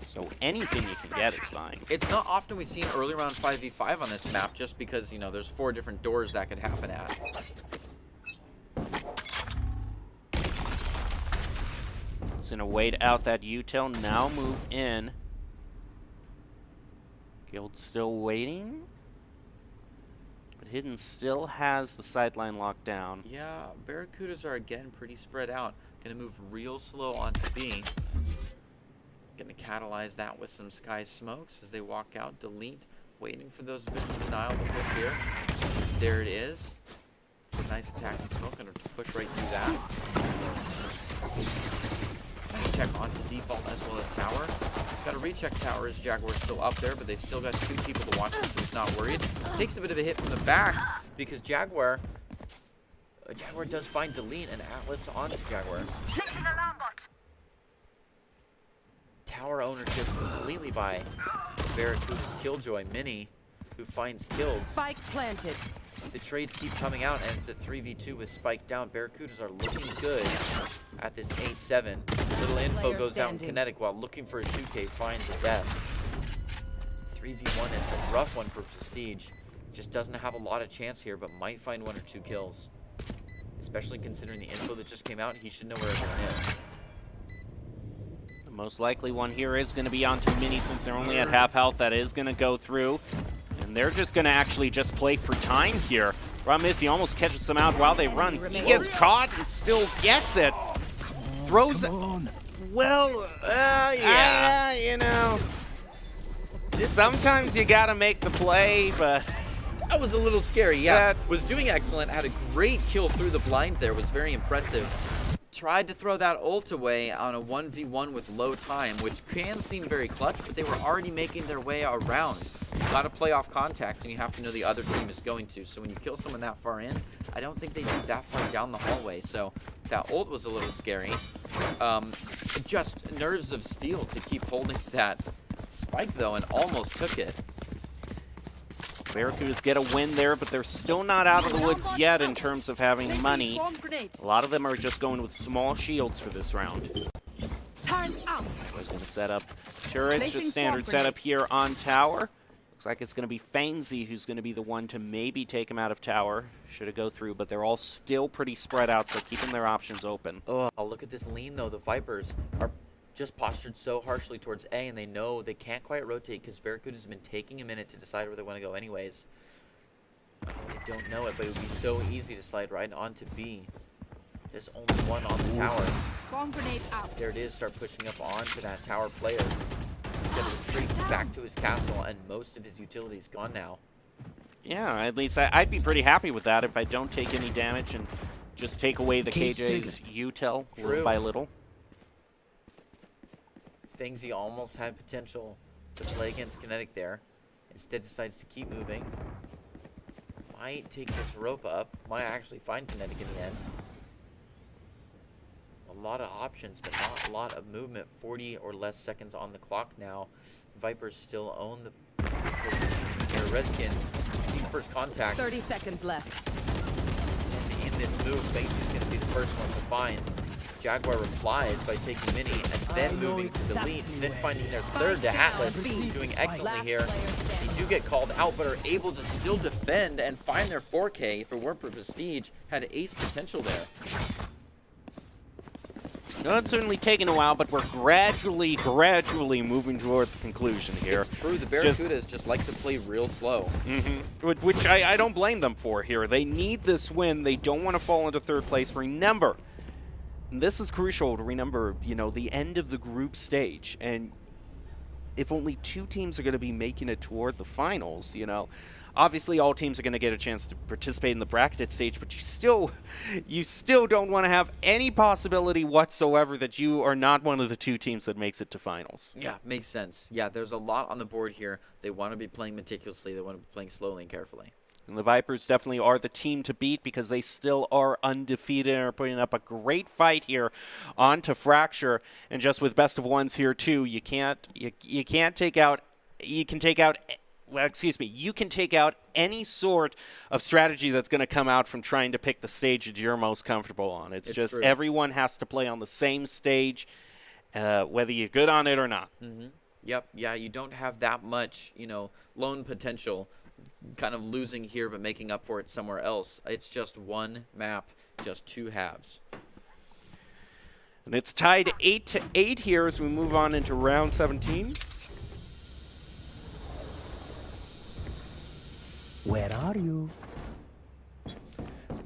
So anything you can get is fine. It's not often we've seen early round 5v5 on this map, just because, you know, there's 4 different doors that could happen at. He's going to wait out that util, now move in. Guild still waiting. But Hidden still has the sideline locked down. Yeah, Barracudas are again pretty spread out. Gonna move real slow onto B. Gonna catalyze that with some sky smokes as they walk out. Delete, waiting for those vision denial to push here. There it is. It's a nice attacking smoke, gonna push right through that. Gonna check onto default as well as tower. Got to recheck tower as Jaguar's still up there, but they've still got 2 people to watch him, so he's not worried. Takes a bit of a hit from the back because Jaguar does find Delete and Atlas onto Jaguar. Tower ownership completely by Barracuda's Killjoy Mini, who finds kills. Spike planted. The trades keep coming out, and it's a 3v2 with Spike down. Barracudas are looking good at this 8-7. Little info Player goes out in standing. Kinetic while looking for a 2K, finds a death. 3v1, it's a rough one for Prestige. Just doesn't have a lot of chance here, but might find 1 or 2 kills. Especially considering the info that just came out, he should know where everyone is. The most likely one here is going to be onto Mini since they're only at half health. That is going to go through. And they're just going to actually just play for time here. Problem is, he almost catches them out while they run. He gets caught and still gets it. Throws it. Well, yeah, you know. Sometimes you got to make the play, but That was a little scary, yeah. Was doing excellent, had a great kill through the blind there, was very impressive. Tried to throw that ult away on a 1v1 with low time, which can seem very clutch, but they were already making their way around. You gotta play off contact, and you have to know the other team is going to. So when you kill someone that far in, I don't think they did that far down the hallway. So that ult was a little scary. Just nerves of steel to keep holding that spike, though, and almost took it. Barracudas get a win there, but they're still not out of the woods yet in terms of having money. A lot of them are just going with small shields for this round. Time out. I was going to set up turrets, Placing just standard swamp setup here on tower. Looks like it's going to be Fainsy who's going to be the one to maybe take him out of tower. Should have go through, but they're all still pretty spread out, so keeping their options open. Oh, look at this lean, though. The Vipers are just postured so harshly towards A, and they know they can't quite rotate because Barracuda's been taking a minute to decide where they want to go anyways. They don't know it, but it would be so easy to slide right onto B. There's only one on the tower. Bomb grenade out. There it is, start pushing up onto that tower player. He's got to retreat back to his castle, and most of his utility's gone now. Yeah, at least I'd be pretty happy with that if I don't take any damage and just take away the KJ's util little by little. Things he almost had potential to play against Kinetic there. Instead decides to keep moving. Might take this rope up. Might actually find Kinetic in the end. A lot of options, but not a lot of movement. 40 or less seconds on the clock now. Vipers still own the position here. Redskin sees first contact. 30 seconds left. Sending in this move. Banksy's going to be the first one to find. Jaguar replies by taking Mini and then moving to delete, then finding their third to Atlas, doing excellently here. They do get called out, but are able to still defend and find their 4K. If it weren't for Prestige, had ace potential there. No, it's certainly taken a while, but we're gradually moving toward the conclusion here. It's true, the Barracudas just like to play real slow. Which I don't blame them for here. They need this win. They don't want to fall into third place. Remember, this is crucial to remember, you know, the end of the group stage. And if only 2 teams are going to be making it toward the finals, you know, obviously all teams are going to get a chance to participate in the bracket stage, but you still don't want to have any possibility whatsoever that you are not one of the 2 teams that makes it to finals. Yeah, makes sense. Yeah, there's a lot on the board here. They want to be playing meticulously. They want to be playing slowly and carefully. And the Vipers definitely are the team to beat because they still are undefeated and are putting up a great fight here onto Fracture. And just with best of ones here too, you can take out any sort of strategy that's going to come out from trying to pick the stage that you're most comfortable on. It's just true. Everyone has to play on the same stage, whether you're good on it or not. Yep. Yeah, you don't have that much, you know, lone potential, kind of losing here but making up for it somewhere else. It's just one map, just 2 halves. And it's tied 8-8 here as we move on into round 17. Where are you?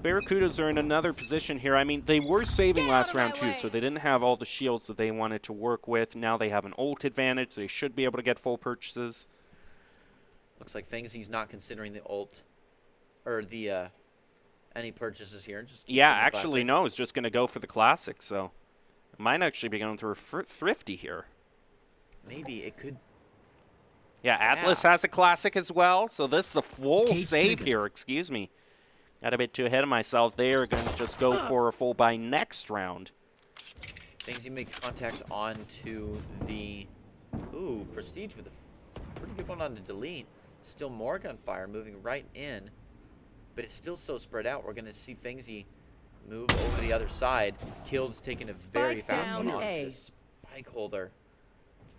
Barracudas are in another position here. I mean, they were saving last round too, so they didn't have all the shields that they wanted to work with. Now they have an ult advantage. They should be able to get full purchases. Looks like Fengzi's not considering the ult or the any purchases here. Just actually no, it's just going to go for the classic. So it might actually be going through Thrifty here. Maybe it could. Yeah, Atlas has a classic as well. So this is a full save here. Excuse me. Got a bit too ahead of myself. They are going to just go for a full buy next round. Fengzi makes contact onto the Prestige with a pretty good one on the delete. Still more gunfire moving right in, but it's still so spread out. We're going to see Fengzi move over the other side. Killed's taking a very fast one onto the spike holder.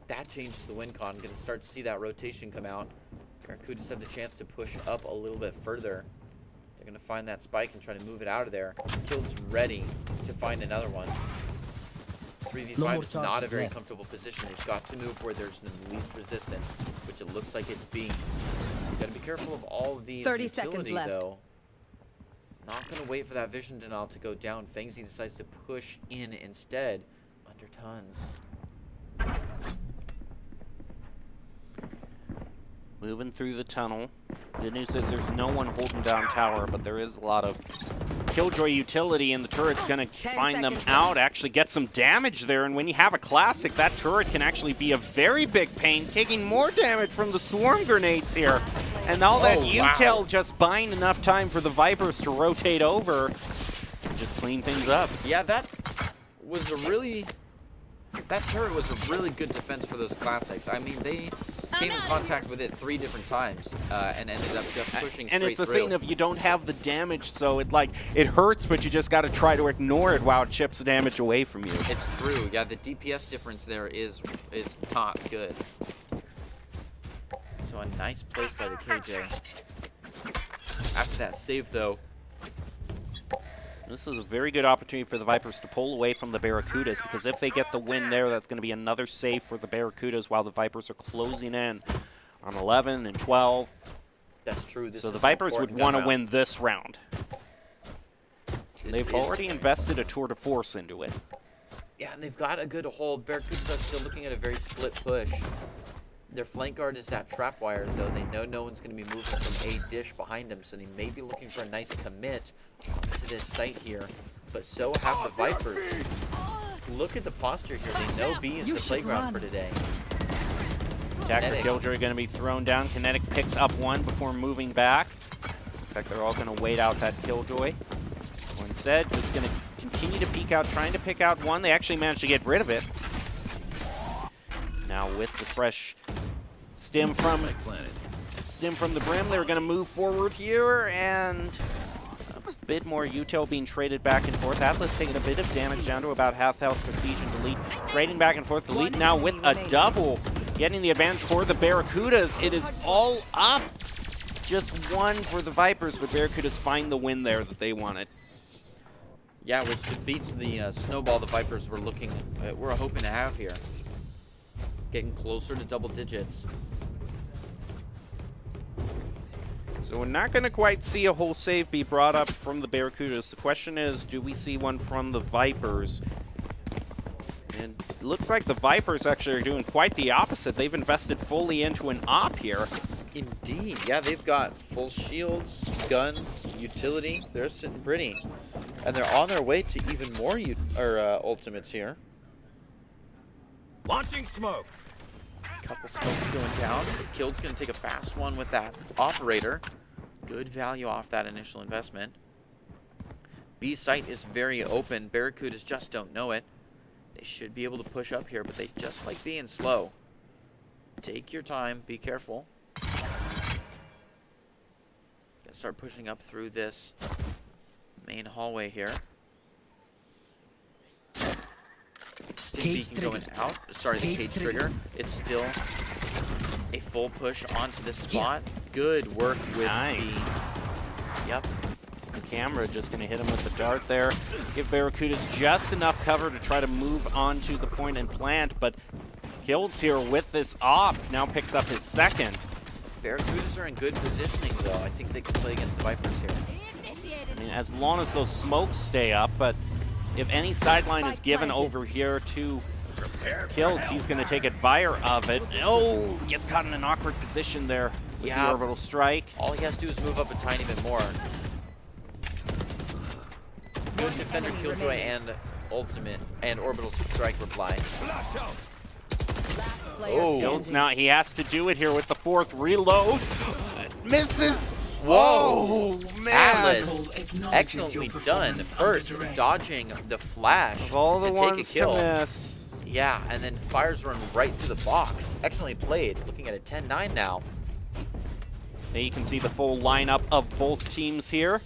That changes the win con. Going to start to see that rotation come out. Barracudas have the chance to push up a little bit further. They're going to find that spike and try to move it out of there. Killed's ready to find another one. 3v5 is not a very comfortable position. It's got to move where there's the least resistance, which it looks like it's being. You've got to be careful of all of these 30 seconds left. Though. Not going to wait for that vision denial to go down. Fengzi decides to push in instead. Under tons. Moving through the tunnel. The news is there's no one holding down tower, but there is a lot of Killjoy utility, and the turret's going to find them out, actually get some damage there. And when you have a classic, that turret can actually be a very big pain, taking more damage from the swarm grenades here. And all that util just buying enough time for the Vipers to rotate over and just clean things up. Yeah, that was a really... That turret was a really good defense for those classics. I mean, they came in contact with it 3 different times and ended up just pushing straight through. And it's a thing of you don't have the damage, so it hurts, but you just got to try to ignore it while it chips the damage away from you. It's true. Yeah, the DPS difference there is not good. So a nice place by the KJ. After that save, though. This is a very good opportunity for the Vipers to pull away from the Barracudas, because if they get the win there, that's going to be another save for the Barracudas while the Vipers are closing in on 11 and 12. That's true. So the Vipers would want to win this round. They've already invested a tour de force into it. Yeah, and they've got a good hold. Barracudas are still looking at a very split push. Their flank guard is that trap wire, though. They know no one's going to be moving from A dish behind them, so they may be looking for a nice commit to this site here. But so have the Vipers. Look at the posture here. They know B is the playground for today. Attacker Killjoy going to be thrown down. Kinetic picks up one before moving back. Looks like they're all going to wait out that Killjoy. Or instead, just going to continue to peek out, trying to pick out one. They actually managed to get rid of it. Now with the fresh stim from the brim, they're going to move forward here, and bit more util being traded back and forth. Atlas taking a bit of damage down to about half health. Prestige and Delete trading back and forth. Delete now with a double, getting the advantage for the Barracudas. It is all up. Just one for the Vipers, but Barracudas find the win there that they wanted. Yeah, which defeats the snowball the Vipers were hoping to have here. Getting closer to double digits. So we're not going to quite see a whole save be brought up from the Barracudas. The question is, do we see one from the Vipers? And it looks like the Vipers actually are doing quite the opposite. They've invested fully into an op here. Indeed. Yeah, they've got full shields, guns, utility. They're sitting pretty. And they're on their way to even more ultimates here. Launching smoke. Couple smokes going down. Killed's going to take a fast one with that operator. Good value off that initial investment. B site is very open. Barracudas just don't know it. They should be able to push up here, but they just like being slow. Take your time. Be careful. Gonna start pushing up through this main hallway here. Stim beacon going out. Sorry, the cage trigger. It's still a full push onto this spot. Good work with the... Yep. The camera just going to hit him with the dart there. Give Barracudas just enough cover to try to move onto the point and plant, but Killed's here with this op. Now picks up his second. Barracudas are in good positioning, though. I think they can play against the Vipers here. I mean, as long as those smokes stay up, but if any sideline is given over here to Killed's, he's going to take advantage of it. Oh, gets caught in an awkward position there with the orbital strike. All he has to do is move up a tiny bit more. Good defender Killjoy and ultimate and orbital strike reply. Oh, Killed's now, he has to do it here with the fourth reload. Misses. Whoa, man. Atlas, excellently done. First, dodging the flash of all the to ones take a kill. to miss. Yeah, and then fires run right through the box. Excellently played. Looking at a 10-9 now. There you can see the full lineup of both teams here.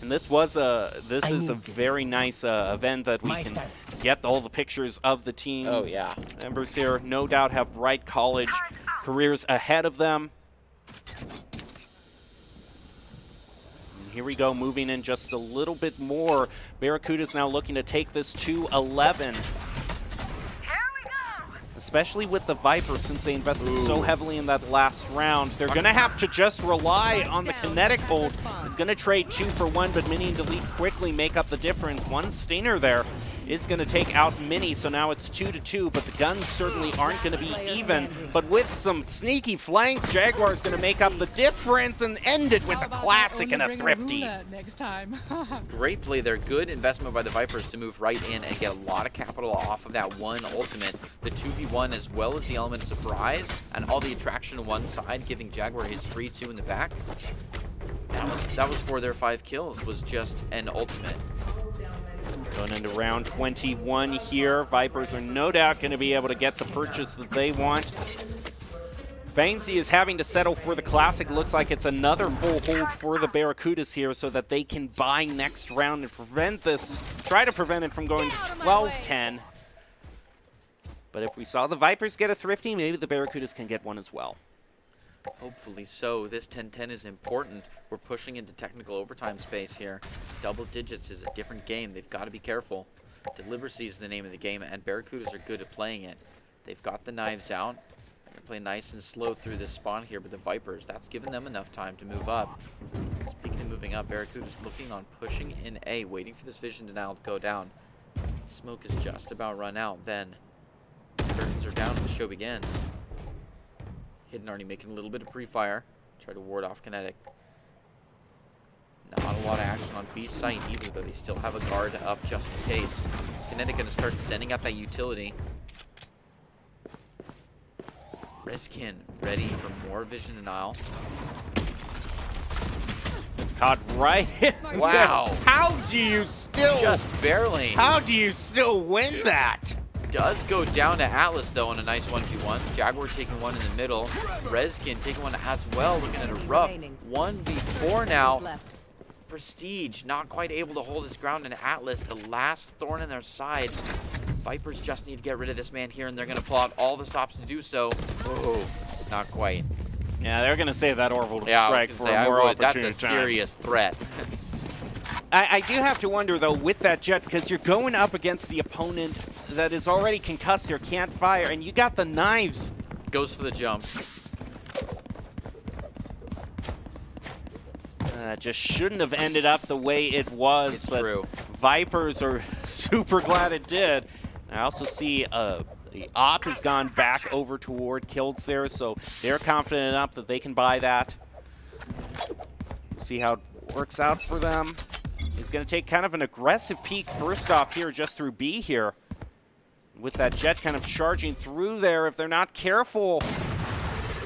And this is a very nice event that we can get all the pictures of the team. Oh yeah. Members here no doubt have bright college careers ahead of them. And here we go, moving in just a little bit more. Barracuda's now looking to take this to 11. Especially with the Viper, since they invested so heavily in that last round. They're going to have to just rely on the kinetic hold. It's going to trade 2 for 1, but Mini and Delete quickly make up the difference. One stinger there is going to take out Mini, so now it's 2-2, but the guns certainly aren't going to be even. But with some sneaky flanks, Jaguar is going to make up the difference and end it with a classic and a thrifty. Next time. Great play there. Good investment by the Vipers to move right in and get a lot of capital off of that one ultimate. The 2v1 as well as the element of surprise and all the attraction on one side, giving Jaguar his free 2 in the back. That was for their 5 kills, was just an ultimate. Going into round 21 here. Vipers are no doubt going to be able to get the purchase that they want. Banksy is having to settle for the classic. Looks like it's another full hold for the Barracudas here so that they can buy next round and prevent this, try to prevent it from going to 12-10. But if we saw the Vipers get a thrifty, maybe the Barracudas can get one as well. Hopefully so. This 10-10 is important. We're pushing into technical overtime space here. Double digits is a different game. They've got to be careful. Deliberacy is the name of the game, and Barracudas are good at playing it. They've got the knives out. They're going to play nice and slow through this spawn here, but the Vipers, that's given them enough time to move up. Speaking of moving up, Barracudas looking on pushing in A, waiting for this vision denial to go down. Smoke is just about run out. Then curtains are down and the show begins. Hidden already making a little bit of pre-fire. Try to ward off Kinetic. Not a lot of action on B site either, though they still have a guard up just in case. Kinetic going to start sending out that utility. Riskin ready for more vision denial. It's caught right in. Wow. How do you still... Just barely. How do you still win that? does go down to Atlas, though, on a nice 1v1. Jaguar taking one in the middle. Rezkin taking one as well, looking at a rough 1v4 now. Left. Prestige not quite able to hold his ground in Atlas, the last thorn in their side. Vipers just need to get rid of this man here, and they're going to pull out all the stops to do so. Oh, not quite. Yeah, they're going to save that orbital Yeah, strike for a more opportune that's a time. serious threat. I do have to wonder, though, with that jet, because you're going up against the opponent that is already concussed or can't fire, and you got the knives. Goes for the jump. Just shouldn't have ended up the way it was, It's but true. Vipers are super glad it did. I also see the op has gone back over toward Kills there, so they're confident enough that they can buy that. We'll see how it works out for them. He's going to take kind of an aggressive peek first off here just through B here. With that jet kind of charging through there, if they're not careful,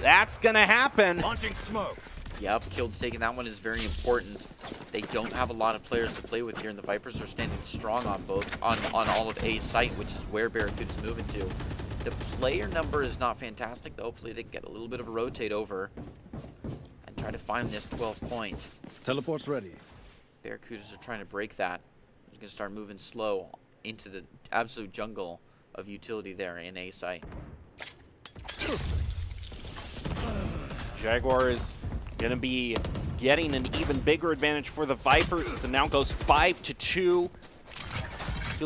that's going to happen. Launching smoke. Yep, Killed's taking that one is very important. They don't have a lot of players to play with here, and the Vipers are standing strong on on all of A's site, which is where Barracuda's moving to. The player number is not fantastic, though. Hopefully they can get a little bit of a rotate over and try to find this 12 point. Teleport's ready. Barracudas are trying to break that. They're going to start moving slow into the absolute jungle of utility there in A site. Jaguar is going to be getting an even bigger advantage for the Vipers as it now goes 5-2. 2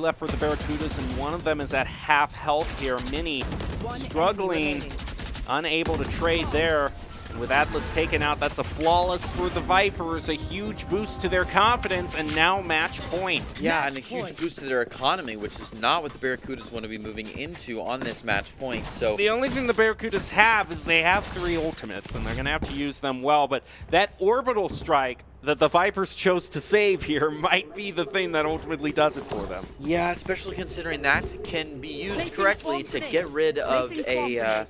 left for the Barracudas, and one of them is at half health here. Mini struggling, unable to trade there. And with Atlas taken out, that's a flawless for the Vipers, a huge boost to their confidence, and now match point. Yeah, and a huge boost to their economy, which is not what the Barracudas want to be moving into on this match point. So The only thing the Barracudas have is they have 3 ultimates, and they're going to have to use them well, but that orbital strike that the Vipers chose to save here might be the thing that ultimately does it for them. yeah, especially considering that can be used Placing correctly swamp to grenade. get rid of Placing swamp grenade.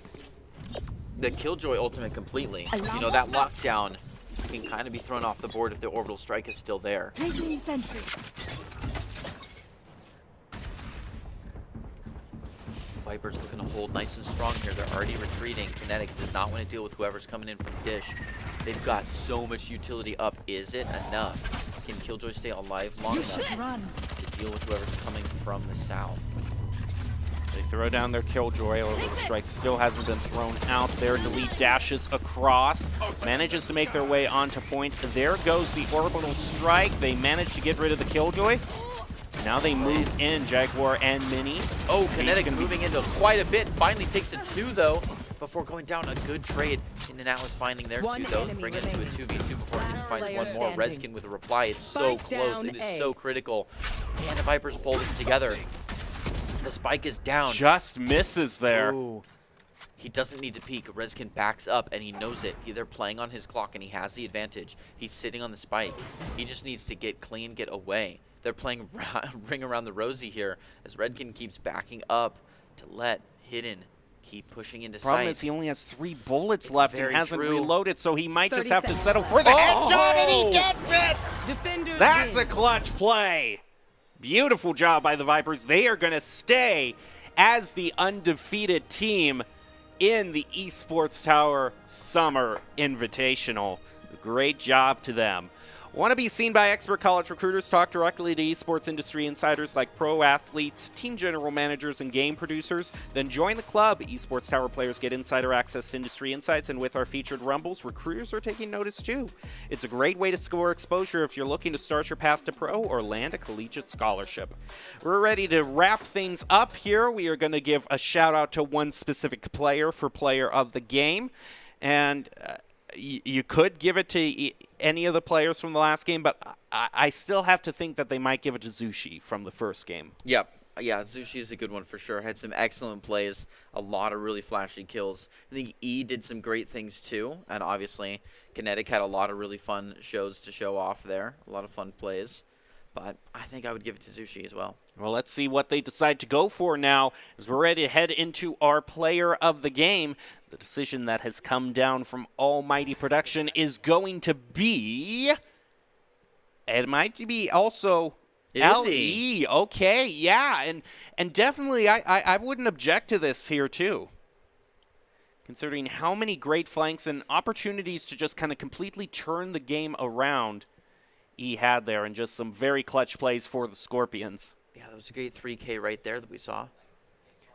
the Killjoy ultimate completely. Alarm You know, that bot lockdown can kind of be thrown off the board if the orbital strike is still there. Placing sentry. Vipers looking to hold nice and strong here. They're already retreating. Kinetic does not want to deal with whoever's coming in from Dish. They've got so much utility up. Is it enough? Can Killjoy stay alive long enough Run. to deal with whoever's coming from the south? They throw down their Killjoy. Orbital strike still hasn't been thrown out there. Delete dashes across. Manages to make their way onto point. There goes the orbital strike. They manage to get rid of the Killjoy. Now they move in, Jaguar and Mini. Oh, Kinetic gonna be- moving into quite a bit. Finally takes a 2, though, before going down a good trade. And Atlas finding their 2, One though. enemy Bring it into a remaining. 2v2 before he Last finds player one more. standing. Redskin with a reply. It's so Spike close. down It is A. so critical. Can the Vipers pull this together? The spike is down. Just misses there. Ooh. He doesn't need to peek. Rezkin backs up, and he knows it. They're playing on his clock, and he has the advantage. He's sitting on the spike. He just needs to get clean, get away. They're playing Ring Around the Rosie here as Redkin keeps backing up to let Hidden keep pushing into Problem sight. is he only has 3 bullets It's left and very hasn't true. reloaded, so he might just 30 have to seconds settle for the headshot, and he gets it! Defenders That's a win. clutch play. Beautiful job by the Vipers. They are going to stay as the undefeated team in the Esports Tower Summer Invitational. Great job to them. Want to be seen by expert college recruiters? Talk directly to esports industry insiders like pro athletes, team general managers, and game producers? Then join the club. Esports Tower players get insider access to industry insights, and with our featured Rumbles, recruiters are taking notice too. It's a great way to score exposure if you're looking to start your path to pro or land a collegiate scholarship. We're ready to wrap things up here. We are going to give a shout out to one specific player for player of the game. And you could give it to any of the players from the last game, but I still have to think that they might give it to Zushi from the first game. Yep. Yeah, Zushi is a good one for sure. Had some excellent plays, a lot of really flashy kills. I think E did some great things too, and obviously Kinetic had a lot of really fun shows to show off there, a lot of fun plays. But I think I would give it to Zushi as well. Well, let's see what they decide to go for now as we're ready to head into our player of the game. The decision that has come down from Almighty Production is going to be... It might be also LE, okay, yeah, and definitely I wouldn't object to this here too. Considering how many great flanks and opportunities to just kind of completely turn the game around E had there, and just some very clutch plays for the Scorpions. Yeah, that was a great 3K right there that we saw.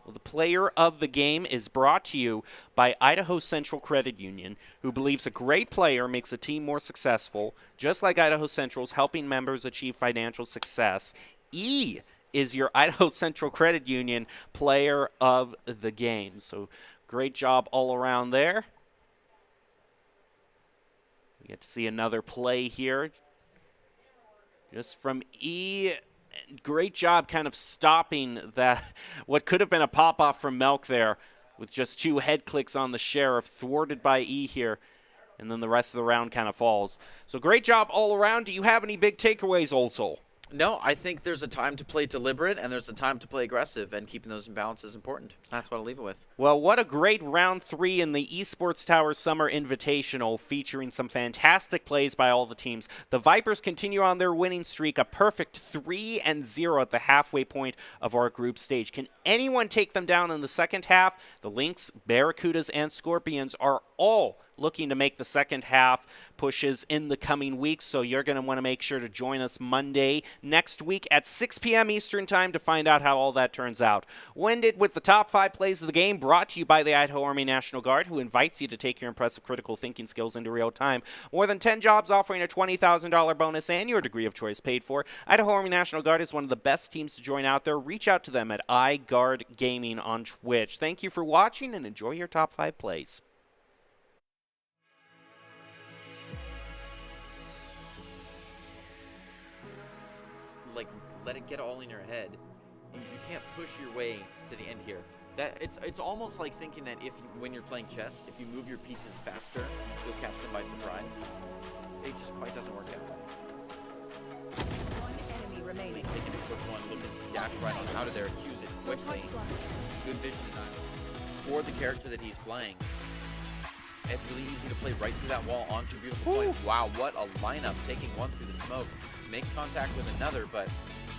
Well, the player of the game is brought to you by Idaho Central Credit Union, who believes a great player makes a team more successful, just like Idaho Central's helping members achieve financial success. E is your Idaho Central Credit Union player of the game. So great job all around there. We get to see another play here. Just from E. Great job kind of stopping that, what could have been a pop-off from Melk there, with just 2 head clicks on the Sheriff, thwarted by E here, and then the rest of the round kind of falls. So great job all around. Do you have any big takeaways, Old Soul? No, I think there's a time to play deliberate and there's a time to play aggressive, and keeping those in balance is important. That's what I'll leave it with. Well, what a great round 3 in the Esports Tower Summer Invitational, featuring some fantastic plays by all the teams. The Vipers continue on their winning streak, a perfect 3-0 at the halfway point of our group stage. Can anyone take them down in the second half? The Lynx, Barracudas, and Scorpions are all looking to make the second half pushes in the coming weeks, so you're going to want to make sure to join us Monday next week at 6 p.m. Eastern Time to find out how all that turns out. We'll end it with the top 5 plays of the game, brought to you by the Idaho Army National Guard, who invites you to take your impressive critical thinking skills into real time. More than 10 jobs offering a $20,000 bonus and your degree of choice paid for. Idaho Army National Guard is one of the best teams to join out there. Reach out to them at iGuard Gaming on Twitch. Thank you for watching, and enjoy your top 5 plays. Like, let it get all in your head. You can't push your way to the end here. It's almost like thinking that when you're playing chess, if you move your pieces faster, you'll catch them by surprise. It just quite doesn't work out. One enemy remaining. Taking a quick one, looking to dash right on out of there, use it quickly. Good vision design for the character that he's playing. It's really easy to play right through that wall onto a beautiful point. Wow, what a lineup, taking one through the smoke. Makes contact with another, but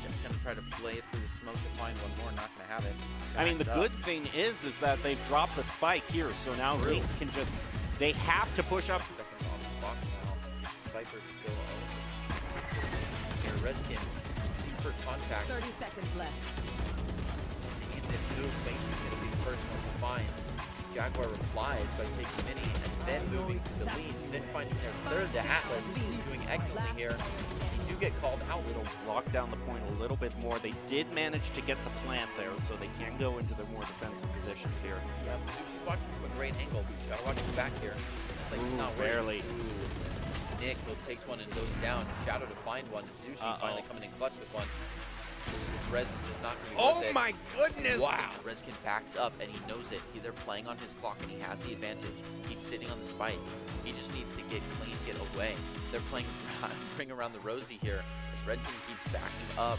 just going to try to play it through the smoke to find one more. Not going to have it. I mean, the good thing is that they've dropped the spike here, so now Lynx can just, they have to push up. Second off the box now. Viper's still here. Redskin, see first contact. 30 seconds left. In this move, Lynx is going to be the first one to find. Jaguar replies by taking Mini and then moving to the lead, then finding their third to Atlas, doing excellently here. They do get called out. It'll lock down the point a little bit more. They did manage to get the plant there, so they can go into their more defensive positions here. Yeah, Sushi's watching from a great angle. You gotta watch his back here. It's like he's not barely. Nick takes one and goes down. Shadow to find one. Sushi finally coming in clutch with one. This Rez is just not going to be worth it. My goodness! Wow. Rezkin backs up, and he knows it. They're playing on his clock, and he has the advantage. He's sitting on the spike. He just needs to get clean, get away. They're playing bring around the Rosie here. As Redkin keeps backing up.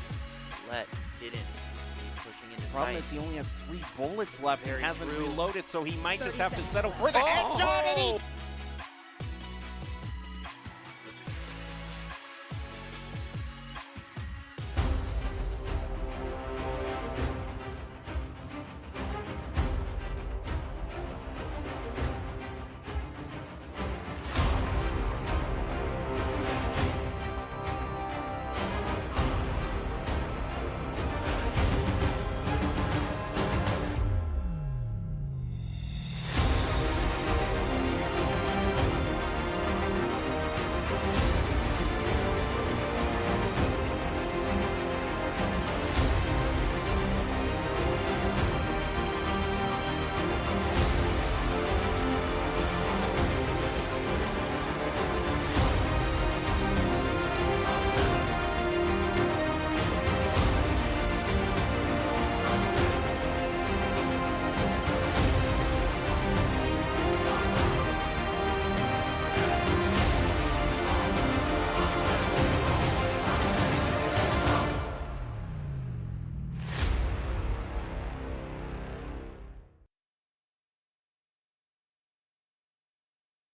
Let didn't. Keep pushing into Problem sight. is he only has 3 bullets left and Very hasn't true. reloaded, so he might just have to settle for the headshot, and he